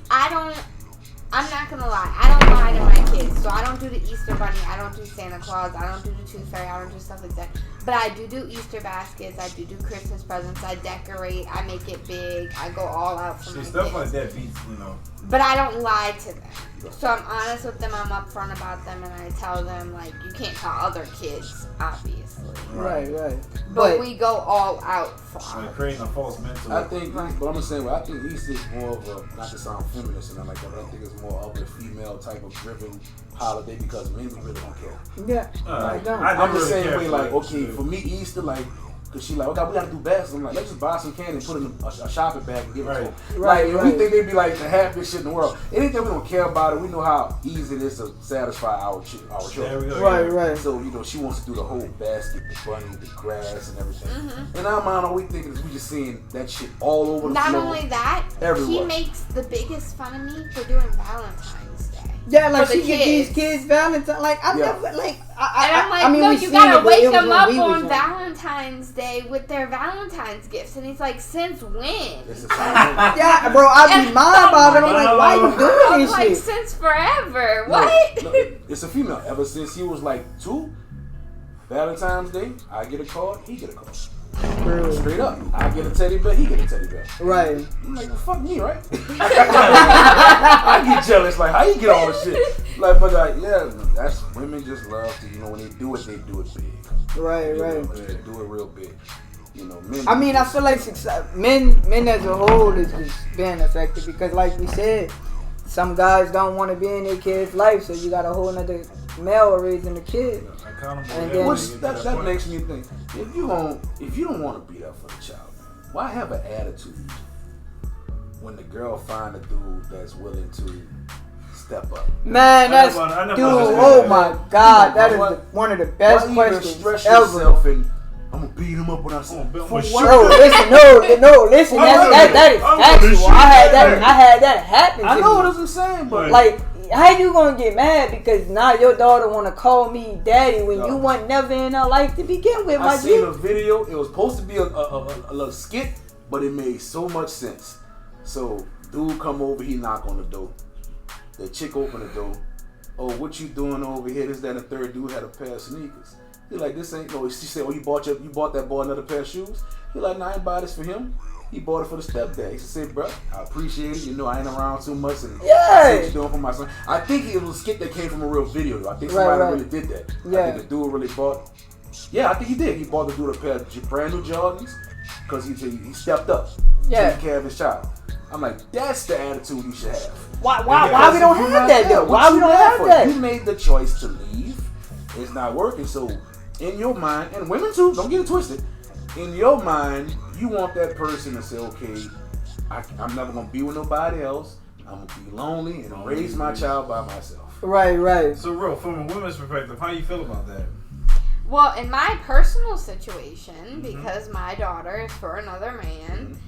S3: I'm not gonna lie. I don't lie to my kids. So I don't do the Easter Bunny. I don't do Santa Claus. I don't do the Tooth Fairy. I don't do stuff like that. But I do Easter baskets. I do Christmas presents. I decorate. I make it big. I go all out for my
S2: stuff
S3: kids.
S2: like that beats,
S3: But I don't lie to them. So I'm honest with them. I'm upfront about them, and I tell them like you can't tell other kids, obviously.
S1: Right.
S3: But we go all out for
S2: Like
S3: them.
S2: creating a false mental.
S4: I think, but I'm the same way. I think Easter is more of a, not to sound feminist and nothing like that, but I think it's more of a female type of driven holiday because men really don't care.
S1: Yeah, I don't.
S4: I'm the
S2: really
S4: same
S2: care
S4: way.
S2: for
S4: Like,
S2: it.
S4: okay, for me, Easter, like, cause she like, okay, we gotta do baskets. I'm like, let's just buy some candy and put it in a shopping bag and give it to them.
S1: Right,
S4: Like,
S1: right.
S4: we think they'd be like the happiest shit in the world. Anything we don't care about it, we know how easy it is to satisfy our
S2: There
S4: children.
S2: we go.
S1: Right.
S4: So, she wants to do the whole basket, the bunny, the grass, and everything. In our mind, all we think is we just seeing that shit all over the
S3: Not
S4: floor.
S3: only that,
S4: everywhere.
S3: he makes the biggest fun of me for doing Valentine's Day.
S1: Yeah, like
S3: For the
S1: she get these
S3: kids.
S1: kids Valentine. Like I
S4: Yeah.
S1: never like.
S3: And I'm like,
S1: I mean,
S3: no,
S1: we
S3: you
S1: seen
S3: gotta
S1: it, but
S3: wake
S1: it was
S3: them
S1: when
S3: up
S1: we was
S3: on
S1: young.
S3: Valentine's Day with their Valentine's gifts. And he's like, since when?
S4: It's the same thing.
S1: Yeah, bro, I be
S3: And
S1: mad about it. I'm like, why you
S3: I'm
S1: doing this
S3: like,
S1: shit?
S3: since forever.
S4: No,
S3: What?
S4: no, it's a female. Ever since he was like 2, Valentine's Day, I get a card, he get a card.
S1: Bro.
S4: Straight up. I get a teddy bear, he get a teddy bear.
S1: Right.
S4: I'm like, well, fuck me, right? I get jealous, like, how you get all this shit? Like, but like, yeah, that's, women just love to, when they do it big.
S1: Right.
S4: They do it real big. Men.
S1: I mean, I feel like men as a whole is just being affected because, like we said, some guys don't want to be in their kid's life, so you got a whole nother male raising the kid.
S2: Accountable.
S1: And
S2: yeah,
S1: then-
S4: Which, that makes me think, if you don't want to be there for the child, why have an attitude when the girl find a dude that's willing to step up?
S1: Man, that's
S2: I never
S1: dude.
S2: understood
S1: Oh
S2: that.
S1: my God, that is
S4: Why-
S1: one of the best
S4: Why even
S1: questions
S4: stress
S1: ever.
S4: yourself and I'm gonna beat him up when I see him?
S2: build
S4: For
S2: my
S4: what?
S2: shit.
S1: Bro, listen, no, listen. That is
S2: I'm gonna
S1: actual.
S2: shoot
S1: I had that happen.
S4: I
S1: to
S4: know
S1: me.
S4: what I'm saying, but
S1: Like, how you gonna get mad because now your daughter wanna call me daddy when
S4: No.
S1: you weren't never in her life to begin with,
S4: I
S1: my
S4: seen
S1: G?
S4: a video. It was supposed to be a little skit, but it made so much sense. So, dude come over, he knock on the door. The chick open the door. Oh, what you doing over here? This, that, and the third. Dude had a pair of sneakers. He like, this ain't no. She said, oh, you bought that boy another pair of shoes? He like, nah, I ain't buy this for him. He bought it for the stepdad. He said, bro, I appreciate it. I ain't around too much. And
S1: Yeah.
S4: I see what you doing for my son. I think it was a skit that came from a real video, though. I think somebody
S1: Right.
S4: really did that.
S1: Yeah.
S4: I think the dude really bought. Yeah, I think he did. He bought the dude a pair of brand new Jordans because he stepped up,
S1: Yeah.
S4: taking care of his child. I'm like, that's the attitude you should have.
S1: Why
S4: Because
S1: we don't
S4: if you're
S1: have
S4: not
S1: that
S4: there,
S1: though?
S4: what
S1: Why we
S4: you
S1: don't
S4: mad
S1: have
S4: for?
S1: that?
S4: You made the choice to leave. It's not working. So in your mind, and women too, don't get it twisted. In your mind, you want that person to say, okay, I'm never gonna be with nobody else. I'm gonna be lonely and raise my child by myself.
S1: Right.
S2: So, real, from a woman's perspective, how you feel about that?
S3: Well, in my personal situation, because my daughter is for another man,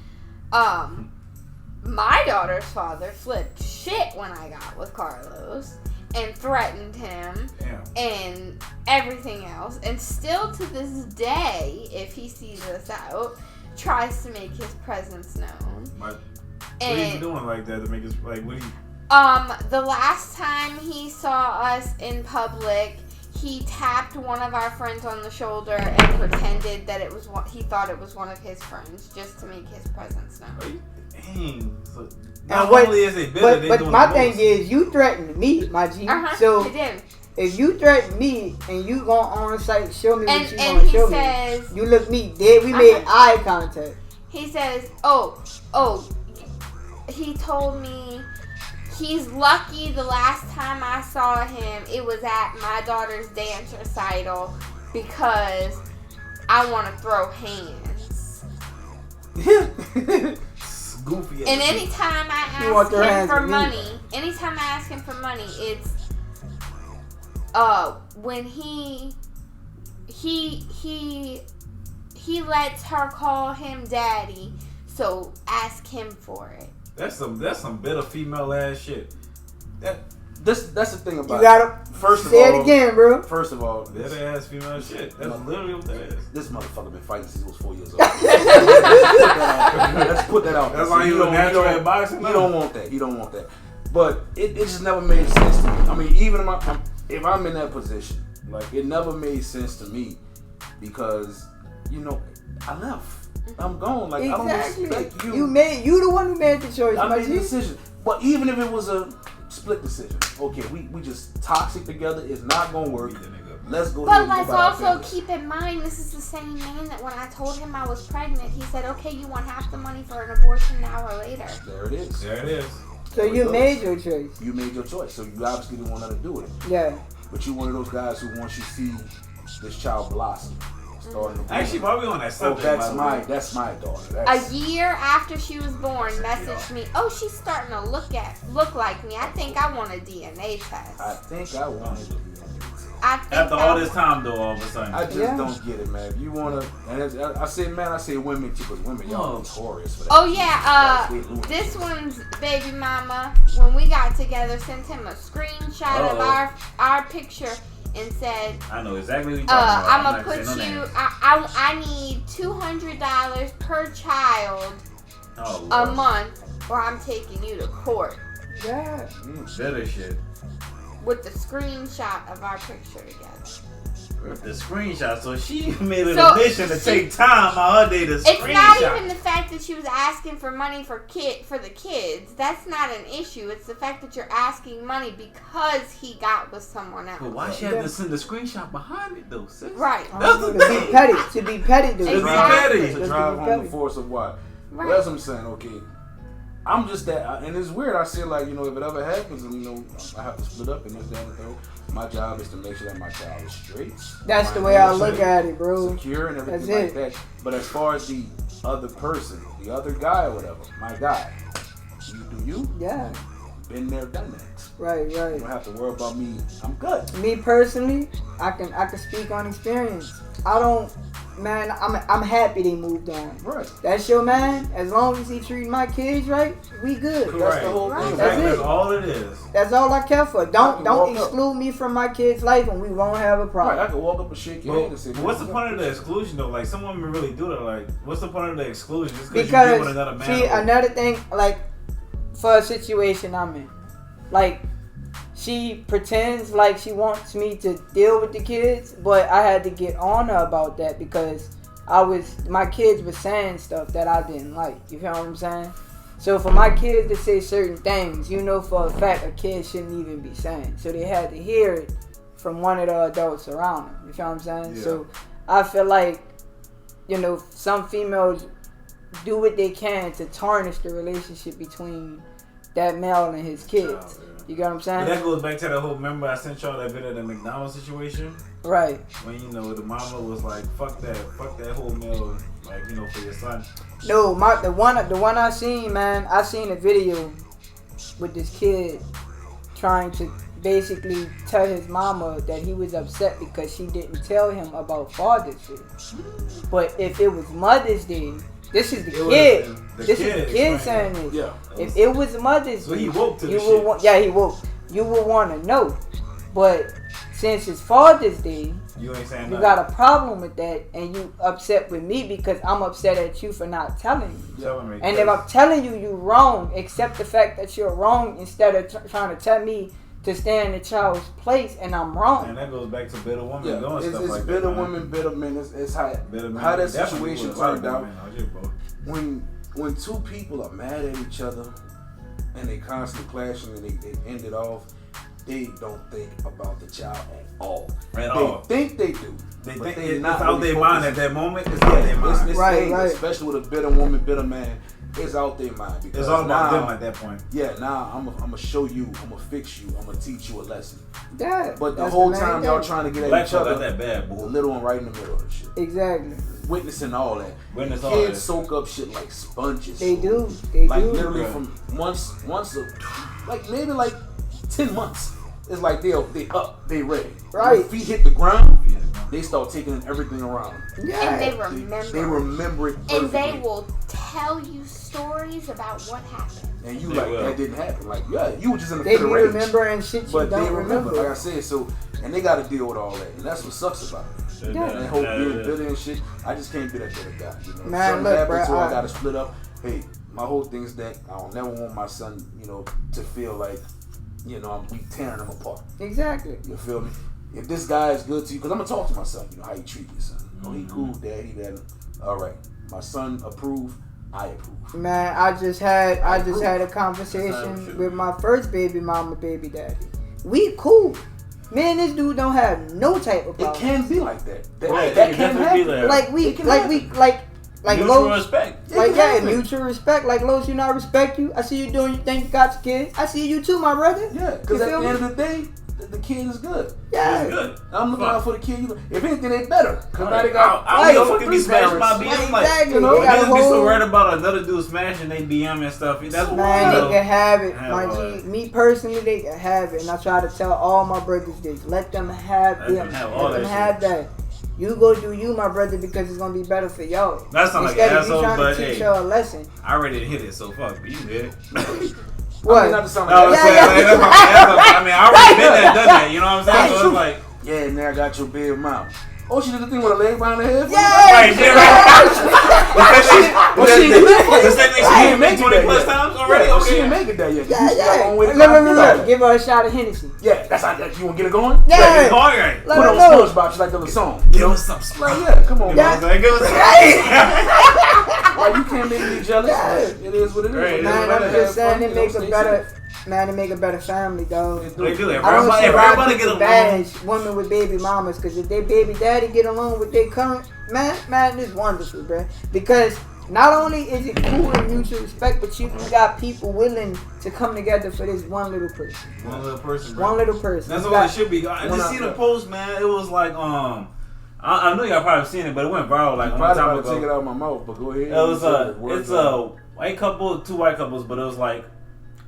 S3: my daughter's father flipped shit when I got with Carlos and threatened him and everything else. And still to this day, if he sees us out, tries to make his presence known.
S2: What are you doing like that to make us, like, what do you...
S3: The last time he saw us in public, he tapped one of our friends on the shoulder and pretended that he thought it was one of his friends just to make his presence known.
S2: Dang. So
S1: And what-
S2: only is it bitter, they
S1: But
S2: doing
S1: my
S2: the
S1: thing
S2: most.
S1: is, you threatened me, my G. So
S3: he did.
S1: if you threaten me and you go on site, show me what you
S3: And
S1: gonna
S3: he
S1: show
S3: says,
S1: me. You look me dead. We made eye contact.
S3: he says, he told me he's lucky the last time I saw him, it was at my daughter's dance recital because I want to throw hands.
S2: Goofy.
S3: And anytime I
S1: You want
S3: ask
S1: their
S3: him
S1: hands
S3: for
S1: with me.
S3: money, anytime I ask him for money, it's when he lets her call him daddy, so ask him for it.
S2: That's some bitter female ass shit.
S4: That's the thing about
S1: You gotta say it again, bro.
S4: First of all,
S2: bitter ass female shit. That's literally what that is.
S4: This motherfucker been fighting since he was 4 years old. Let's put that out.
S2: That's why he was natural at boxing.
S4: He don't want that. He don't want that. But it just never made sense to me. I mean, even if I'm in that position, like, it never made sense to me because, I left. I'm gone. Like,
S1: exactly.
S4: I don't expect you.
S1: You the one who made the choice.
S4: I made the decision. But even if it was a split decision, okay, we just toxic together. It's not gonna work. Let's go.
S3: But let's also keep in mind, this is the same man that when I told him I was pregnant, he said, "Okay, you want half the money for an abortion now or later?"
S4: There it is.
S2: There it is.
S1: So you made your choice.
S4: You made your choice. So you obviously didn't want her to do it.
S1: Yeah.
S4: But you're one of those guys who wants you to see this child blossom.
S2: Actually, while we on that subject,
S4: that's my daughter.
S3: A year after she was born, messaged me, "Oh, she's starting to look like me. I think I want a DNA test."
S4: I think I want it to be.
S2: After all this time, though, all of a sudden,
S4: I just don't get it, man. If you wanna, and I say women too, but women, y'all notorious for that.
S3: Oh yeah, this one's baby mama. When we got together, sent him a screenshot of our picture. And said,
S2: I know exactly what you're talking about.
S3: I'm gonna put you. I need $200 per child a month, or I'm taking you to court.
S1: Yeah.
S2: Better shit.
S3: With the screenshot of our picture together.
S2: With the screenshot, so she made it a mission to take time out her day to screenshot.
S3: It's not even the fact that she was asking for money for the kids. That's not an issue. It's the fact that you're asking money because he got with someone else.
S2: But why she had to send the screenshot behind it though, sis?
S3: Right.
S2: That's the thing.
S1: To be petty, dude.
S3: Exactly.
S4: To drive home the force of what?
S3: Right.
S4: Well, that's what I'm saying. Okay. I'm just that, and it's weird. I say like, if it ever happens, and I have to split up and this, that, and the third. My job is to make sure that my child is straight.
S1: That's the way I look at it, bro.
S4: Secure and everything like that. But as far as the other person, the other guy or whatever, my guy, you do you.
S1: Yeah.
S4: Been there, done that.
S1: Right.
S4: You don't have to worry about me. I'm good.
S1: Me personally, I can speak on experience. I'm happy they moved on.
S4: Right.
S1: That's your man. As long as he treating my kids right, we good.
S2: Correct.
S4: That's the whole thing.
S1: That's
S2: That's
S1: it.
S2: all it is.
S1: That's all I care for. Don't
S4: walk
S1: exclude me from my kids' life, and we won't have a problem.
S4: Right. I can walk up and shake your hand and say,
S2: What's the point of the exclusion though? Like, some women really do that. Like, what's the point of the exclusion? Just
S1: Because
S2: you with another man.
S1: see, another thing, like for a situation I'm in, like she pretends like she wants me to deal with the kids, but I had to get on her about that because my kids were saying stuff that I didn't like. You feel what I'm saying? So for my kids to say certain things, for a fact a kid shouldn't even be saying. So they had to hear it from one of the adults around them. You feel what I'm saying?
S2: Yeah.
S1: So I feel like, some females do what they can to tarnish the relationship between that male and his kids. You get what I'm saying?
S2: But that goes back to that whole, remember I sent y'all that video of the McDonald's situation?
S1: Right.
S2: When, the mama was like, fuck that whole meal, like, for your son.
S1: No, the one I seen, man, I seen a video with this kid trying to basically tell his mama that he was upset because she didn't tell him about Father's Day. But if it was Mother's Day, this is the kid. This is the kid saying this.
S4: Yeah.
S1: If it was Mother's Day,
S2: so he woke to the shit.
S1: He woke. You would want to know. But since it's Father's Day,
S2: you ain't saying
S1: you
S2: nothing.
S1: got a problem with that, and you upset with me because I'm upset at you for not telling me. And if I'm telling you you're wrong, accept the fact that you're wrong instead of trying to tell me to stand in the child's place, and I'm wrong.
S2: And that goes back to bitter women doing
S4: it's
S2: stuff like that.
S4: It's bitter women, bitter men. It's how that situation turned out. When two people are mad at each other and they constantly clashing and they end it off, they don't think about the child at all. They think they do.
S2: They think it's out their mind at that moment. It's out their mind.
S4: It's
S1: right.
S4: Especially with a bitter woman, bitter man. It's out their mind. Because
S2: it's all about them at that point.
S4: Yeah, now I'm gonna show you, I'm gonna fix you, I'm gonna teach you a lesson.
S1: Yeah.
S4: But the whole time y'all trying to get at each other,
S2: that bad, boy.
S4: the little one right in the middle of the shit.
S1: Exactly.
S4: Witnessing all that. Kids soak up shit like sponges.
S1: They do.
S4: Literally from once like maybe like 10 months. It's like they ready.
S1: Right.
S4: When feet hit the ground, they start taking in everything around them.
S1: Yeah.
S3: And they remember.
S4: They remember it perfectly.
S3: And they will tell you stories about what happened.
S4: And you
S2: They
S4: like,
S2: will.
S4: that didn't happen. Like, yeah, you were just in a
S1: They
S4: fit of
S1: be
S4: rage.
S1: remembering shit you
S4: But
S1: don't
S4: they remember,
S1: remember.
S4: like I said, so, and they got to deal with all that. And that's what sucks about it.
S1: Yeah.
S4: And that whole being bitter and shit, I just can't be that bitter guy. You know,
S1: Man,
S4: something
S1: look,
S4: happens,
S1: bro,
S4: so I got to split up. Hey, my whole thing is that I don't never want my son, you know, to feel like, you know, we tearing him apart.
S1: Exactly.
S4: You feel me? If this guy is good to you, because I'm going to talk to my son, you know, how you treat your son. Oh, he cool, dad, he that. All right. My son approve, I approve.
S1: Man, I just had a conversation with my first baby mama, baby daddy. We cool. Me and this dude don't have no type of
S4: It
S1: problem.
S4: can be like that. That,
S2: Right,
S4: that
S2: it
S4: can
S2: definitely be
S4: happen.
S2: like
S1: Like
S2: mutual
S1: Los,
S2: respect.
S4: It
S1: like
S4: can
S1: yeah,
S4: happen.
S1: mutual respect. Like Los, you know, I respect you. I see you doing your thing. You got your kids. I see you too, my brother.
S4: Yeah, because
S1: You
S4: at
S1: feel
S4: the
S1: me?
S4: end of the day, the kid is good.
S1: Yeah.
S2: It's good.
S4: I'm looking out for the kid. If anything, they better. Because now
S2: Right.
S4: they got
S2: I
S4: like,
S2: fucking be smashed by
S4: parents.
S2: BM. Like,
S1: Exactly.
S4: you know,
S1: They got a
S2: niggas be so
S1: whole-
S2: worried about another dude smashing they BM and stuff. That's what
S1: Man,
S2: you
S1: they
S2: know.
S1: can have it,
S2: Have
S1: my
S2: all
S1: G.
S2: that.
S1: Me personally, they can have it, and I try to tell all my brothers this: let them have
S2: Let
S1: them,
S2: them have all
S1: let them
S2: that
S1: have that. You go do you, my brother, because it's gonna be better for y'all.
S2: That sound like
S1: Instead
S2: an
S1: of you
S2: asshole,
S1: trying
S2: but
S1: to teach
S2: hey.
S1: her a lesson.
S2: I already hit it, so fuck. But you did.
S1: What?
S4: I mean, not to sound
S2: No,
S4: like
S2: I'm
S1: Yeah,
S2: saying,
S1: yeah.
S2: like, I mean, I already been there, done that. You know what I'm saying? So it's like,
S4: Yeah, now I got your big mouth. Oh, she did the thing with a leg behind her head?
S1: Yeah.
S2: right, shit, right.
S4: Well, she ain't do that for you.
S2: The same thing
S4: She
S2: she
S4: ain't make it
S2: 20
S4: that
S2: plus
S4: yet.
S2: times already?
S4: Yeah, she
S2: Okay.
S4: ain't make it that yet.
S1: Yeah,
S4: You got a long way to
S1: Look,
S4: climb. You got it.
S1: give her a shot of Hennessy.
S4: Yeah, that's how you want to get it going?
S1: Yeah.
S2: Like, it's hard, right?
S1: Let
S4: Put
S1: her
S4: on
S1: know.
S4: SpongeBob, just like the little song.
S2: Give us some
S4: Like,
S2: smoke.
S4: yeah, come on,
S2: You know what
S4: man.
S2: I'm saying? Give us
S4: Like, you can't make me jealous.
S1: Yeah.
S4: It is what it is.
S2: Right,
S4: It
S1: Man,
S4: is.
S1: I'm
S4: Have
S1: just saying
S4: fun,
S1: it
S4: you know,
S1: makes a
S4: stay
S1: better,
S4: safe.
S1: man, it make a better family, dog.
S4: It
S2: They do that.
S1: I don't see
S2: Everybody
S1: why
S2: get
S1: people
S2: along.
S1: bash women with baby mamas, because if they baby daddy get along with their current man, it's wonderful, bruh. Because not only is it cool and mutual respect, but you got people willing to come together for this one little person.
S2: One little person, bro.
S1: One little person.
S2: That's
S1: You
S2: what
S1: got-
S2: it should be. I
S4: One
S2: just see the
S4: out.
S2: post, man. It was like, I know y'all probably seen it, but it went viral like a long
S4: Probably
S2: time
S4: about to take it
S2: ago.
S4: out of my mouth, but go ahead.
S2: It was
S4: Words
S2: it's
S4: out.
S2: a white couple, two white couples, but it was like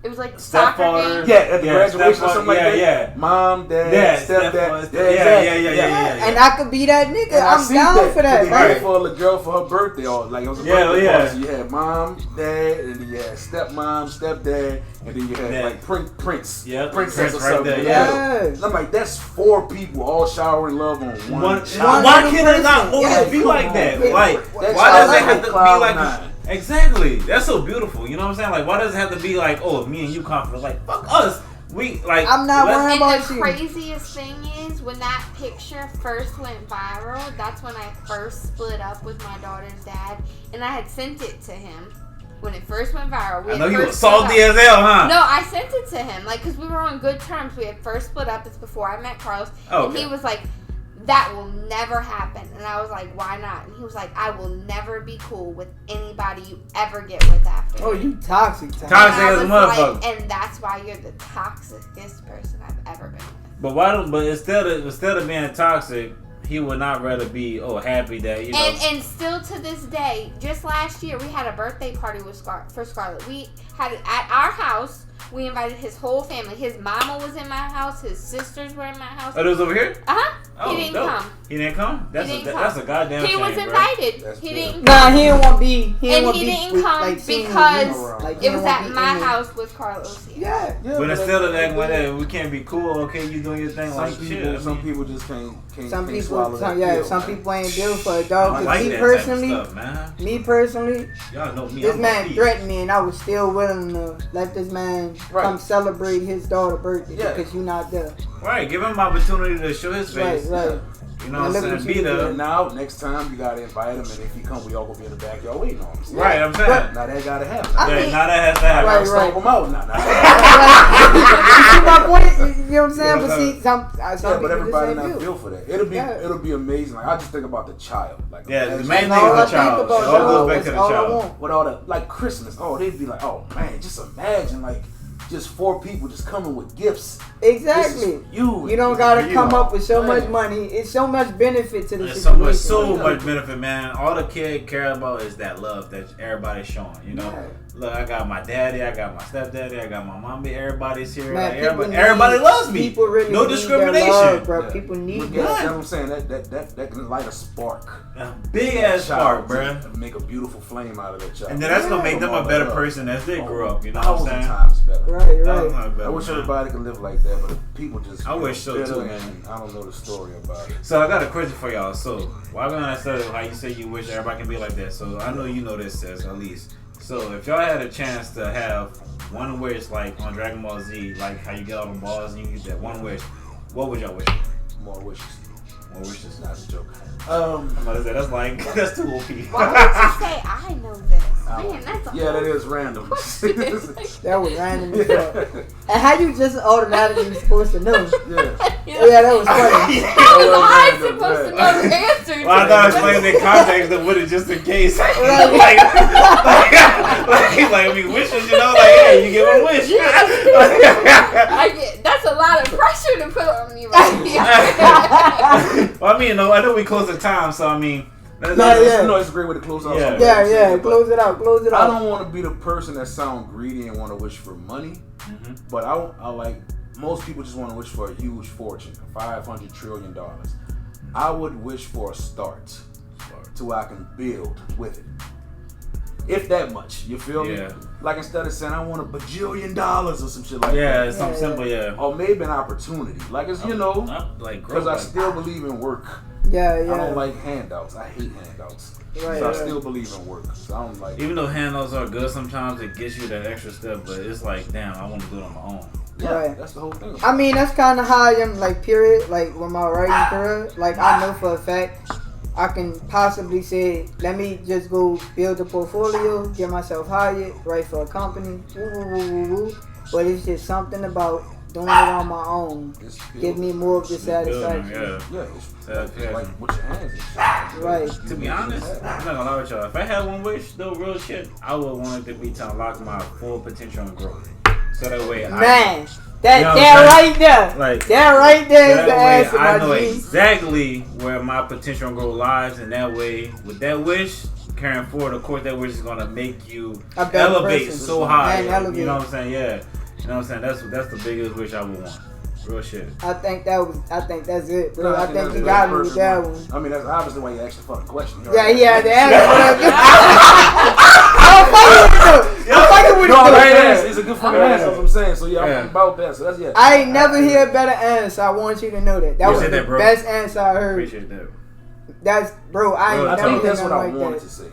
S3: It was like soccer
S2: stepfather.
S3: game.
S4: Yeah, at the
S2: Yeah,
S4: graduation or
S2: stepfather,
S4: something like
S2: yeah,
S4: that.
S2: yeah.
S4: Mom, dad,
S2: Yeah,
S4: stepdad.
S2: stepfather,
S4: Yeah,
S2: yeah.
S1: And I could be that nigga.
S4: And I
S1: I'm
S4: seen
S1: down for that,
S4: They did
S1: right?
S4: it for a little girl for her birthday, or like it was a
S2: Yeah,
S4: birthday
S2: yeah.
S4: party. So you had mom, dad, and then you had stepmom, stepdad, and then you had
S2: Yeah.
S4: like Prince,
S2: Yeah,
S4: princess
S2: Prince
S4: or
S2: right
S4: something.
S2: there,
S1: yeah.
S4: And I'm like, that's 4 people all showering love on one.
S2: One,
S4: child.
S2: why
S1: little
S2: can't it not
S1: person.
S2: always
S1: Yes.
S2: be like that?
S1: Yeah.
S2: Like,
S4: That
S2: why
S4: child
S2: does it
S4: like
S2: have to be
S4: cloud
S2: like
S4: nine.
S2: exactly? That's so beautiful. You know what I'm saying? Like, why does it have to be like, oh, me and you confident? Like, fuck us. We like.
S1: I'm not
S2: let's-
S1: worried
S3: And
S1: about
S3: the
S1: you.
S3: craziest thing is, when that picture first went viral, that's when I first split up with my daughter's dad, and I had sent it to him when it first went viral. We
S2: I
S3: had
S2: know you
S3: first
S2: were
S3: split
S2: salty
S3: up.
S2: as hell, huh?
S3: No, I sent it to him, like, because we were on good terms. We had first split up. It's before I met Carlos,
S2: Oh,
S3: and he
S2: okay.
S3: was like, "That will never happen." And I was like, "Why not?" And he was like, "I will never be cool with anybody you ever get with after."
S1: Oh,
S3: me."
S1: you toxic.
S2: Toxic.
S3: And I
S2: as a
S3: was
S2: motherfucker.
S3: like, and that's why you're the toxicest person I've ever been with.
S2: But why? But instead of being toxic, he would not rather be happy that you know.
S3: And still to this day, just last year we had a birthday party with for Scarlett. We had it at our house. We invited his whole family. His mama was in my house. His sisters were in my house.
S2: Oh, it was over here.
S3: He didn't
S2: dope.
S3: come.
S2: He didn't come. That's
S3: didn't come.
S2: that's a goddamn
S3: He
S2: shame,
S3: was
S2: bro.
S3: invited.
S4: That's
S3: He
S4: good.
S3: didn't.
S1: Nah, he didn't want to be. He didn't
S3: And
S1: want
S3: he
S1: to be
S3: didn't
S1: with,
S3: come
S1: like, seen with
S3: because
S1: you. Like, he
S3: it was
S1: didn't wanna
S3: at
S1: be
S3: my
S1: in it.
S3: house with Carlos here.
S1: Yeah.
S4: Yeah,
S2: But instead of
S4: that's
S2: acting like that, we can't be cool. Okay, you doing your thing.
S4: Some
S2: Like
S4: people,
S2: shit.
S4: some people just can't
S1: Some
S4: can't swallow
S1: people,
S4: that pill,
S1: some
S4: man.
S1: people ain't built for it,
S2: I
S1: dog.
S2: don't
S1: 'Cause
S2: like
S1: me
S2: that
S1: personally,
S2: type of stuff, man.
S1: me personally,
S2: Y'all know me.
S1: this
S2: I'm
S1: man
S2: a thief.
S1: threatened me, and I was still willing to let this man
S4: Right.
S1: come celebrate his daughter's birthday
S4: Yeah.
S1: because you not there.
S2: Right, give him opportunity to show his
S1: Right,
S2: face.
S1: right.
S2: You know what I'm
S1: Look
S2: saying?
S1: what you
S2: Be
S1: did.
S2: there.
S4: And now, next time, you gotta invite him, and if he come, we all gonna be in the backyard waiting on him. See?
S2: Right, I'm saying.
S1: But-
S4: Now that gotta happen.
S1: I
S2: Yeah,
S1: mean-
S2: now that has to happen.
S1: Right,
S4: Gotta stomp him out. Nah.
S1: You see my point? You know what I'm saying? But see, some
S4: Yeah,
S1: people
S4: but everybody
S1: just
S4: not
S1: ain't
S4: built
S1: built.
S4: for that.
S1: Yeah.
S4: It'll be amazing. Like I just think about the child. Like
S2: Yeah, the
S4: imagine
S2: main
S1: That's
S2: thing
S1: all
S2: is
S1: I
S2: the child.
S1: think about,
S2: It all
S1: dog.
S2: goes back
S1: That's
S2: to the
S1: all I
S2: child.
S1: want.
S4: with all the like Christmas. Oh, they'd be like, oh man, just imagine like just 4 people just coming with gifts.
S1: Exactly.
S4: This is you.
S1: You don't gotta
S2: You.
S1: come up with so
S4: Man.
S1: much money. It's so much benefit to the
S2: There's so
S1: situation.
S2: much benefit, man. All the kid care about is that love that everybody's showing. You know, Look, I got my daddy, I got my stepdaddy, I got my mommy. Everybody's here.
S1: Man,
S2: like, everybody loves me.
S1: People really
S2: no
S1: need
S2: discrimination,
S1: that love, bro.
S4: Yeah.
S1: People need
S4: Look,
S1: that.
S4: that's what I'm saying. That can light a spark.
S2: a big ass spark, bro.
S4: Make a beautiful flame out of that child.
S2: And then that's gonna make them a better person as they grow up. You know what I'm saying?
S4: Times better.
S1: Right,
S2: Thousand
S1: right.
S2: times better,
S4: I wish
S2: man.
S4: everybody could live like that, but people just.
S2: I wish so
S4: bitter
S2: too,
S4: and
S2: man.
S4: I don't know the story about it.
S2: So I got a question for y'all. So why when I said how you say you wish everybody can be like that? So I know you know this, Sis, at least. So if y'all had a chance to have one wish, like on Dragon Ball Z, like how you get all the balls and you get that one wish, what would y'all wish for?
S4: More wishes.
S2: More wishes.
S4: That's a joke.
S2: I'm about to say, that's like that's too OP.
S3: Why would you say I know this? Man, that's a
S4: Yeah, that is random.
S1: That was random as fuck. And how you just automatically supposed to know?
S4: Yeah.
S1: Yeah, that was funny.
S3: How was I supposed to know the answer?
S2: Well, I thought I explained in context of what it just in case. like, I mean, wishes, you know, like, hey, you get one wish.
S3: That's a lot of pressure to put on me right here.
S2: Well, I mean, no, I know we close the time, so I mean,
S4: No, it's a great way to close out.
S2: Yeah.
S1: Yeah, close it out, close it
S4: I
S1: out.
S4: don't want to be the person that sound greedy and want to wish for money, but I like most people just want to wish for a huge fortune, $500 trillion. I would wish for a start to where I can build with it. If that much, you feel me? Like instead of saying I want $1 bajillion or some shit like that.
S2: Yeah, something simple,
S4: Or maybe an opportunity. Like it's
S2: like
S4: because I still believe in work.
S1: Yeah.
S4: I don't like handouts. I hate handouts.
S1: Right,
S4: So I still believe in work. So I don't like.
S2: Even though handouts are good, sometimes it gets you that extra step, but it's like, damn, I want to do it on my own.
S4: Yeah,
S1: Right.
S4: that's the whole thing.
S1: I mean, that's kind of how I am, like, period. Like, with my writing career, like, I know for a fact I can possibly say, let me just go build a portfolio, get myself hired, write for a company, woo. But it's just something about doing it on my own. Give me more of the satisfaction.
S4: It's like with your hands and shit.
S1: Right.
S2: To be honest, I'm not gonna lie with y'all. If I had one wish, though, real shit, I would want it to be to unlock my full potential and growth. So that way,
S1: Man,
S2: You know what
S1: that
S2: I'm
S1: right there,
S2: like,
S1: that right there is
S2: that
S1: the
S2: way
S1: answer,
S2: I
S1: my
S2: know
S1: G.
S2: exactly where my potential and growth lies, and that way, with that wish, carrying forward, of course, that wish is gonna make you
S1: A better
S2: elevate
S1: person.
S2: so high.
S1: Man, elevate.
S2: You know what I'm saying? Yeah. You know what I'm saying? That's the biggest wish I would want. Real shit.
S1: I think that's it, bro.
S4: No,
S1: I think
S4: that's
S1: you
S4: a
S1: got
S4: very
S1: me with that
S4: personal
S1: one.
S4: I mean, that's obviously why you asked the fucking question.
S1: Yeah, he had the answer. I'm fucking with it.
S4: No,
S1: though.
S4: it's a good fucking answer. That's what I'm saying. So I'm about that. So that's
S1: I ain't never hear a better answer. I want you to know that. That was
S2: Appreciate
S1: the
S2: that, bro.
S1: best answer I heard.
S2: Appreciate that.
S1: That's bro. I ain't
S2: Bro,
S4: I
S1: never
S4: think
S1: heard
S4: that's what I
S1: nothing like
S4: wanted
S1: that.
S4: to say.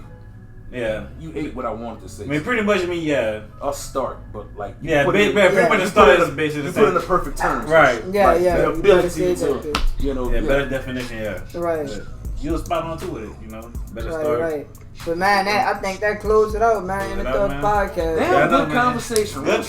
S2: Yeah.
S4: You ate what I wanted to say.
S2: I mean, pretty much, yeah.
S4: I'll start, but like you
S2: Yeah,
S4: put
S2: pretty
S4: it,
S2: much
S1: yeah.
S2: the
S4: you
S2: start
S4: put it
S2: is basically
S4: you
S2: the
S4: put it in
S2: same.
S4: the perfect terms.
S2: Right.
S1: Yeah,
S4: Like,
S1: yeah.
S4: the
S1: You gotta
S4: ability
S1: say
S4: to,
S1: that.
S4: you know,
S2: Yeah, better definition, yeah.
S1: Right.
S2: But you was spot on too with it, you know? Better
S1: Right,
S2: start.
S1: right. But man, I think that closed it out, man.
S2: Close
S1: In the
S2: it out,
S1: Thug
S2: man.
S1: Podcast.
S4: Damn,
S2: Yeah, I know,
S4: good
S2: man.
S4: conversation.
S2: Good.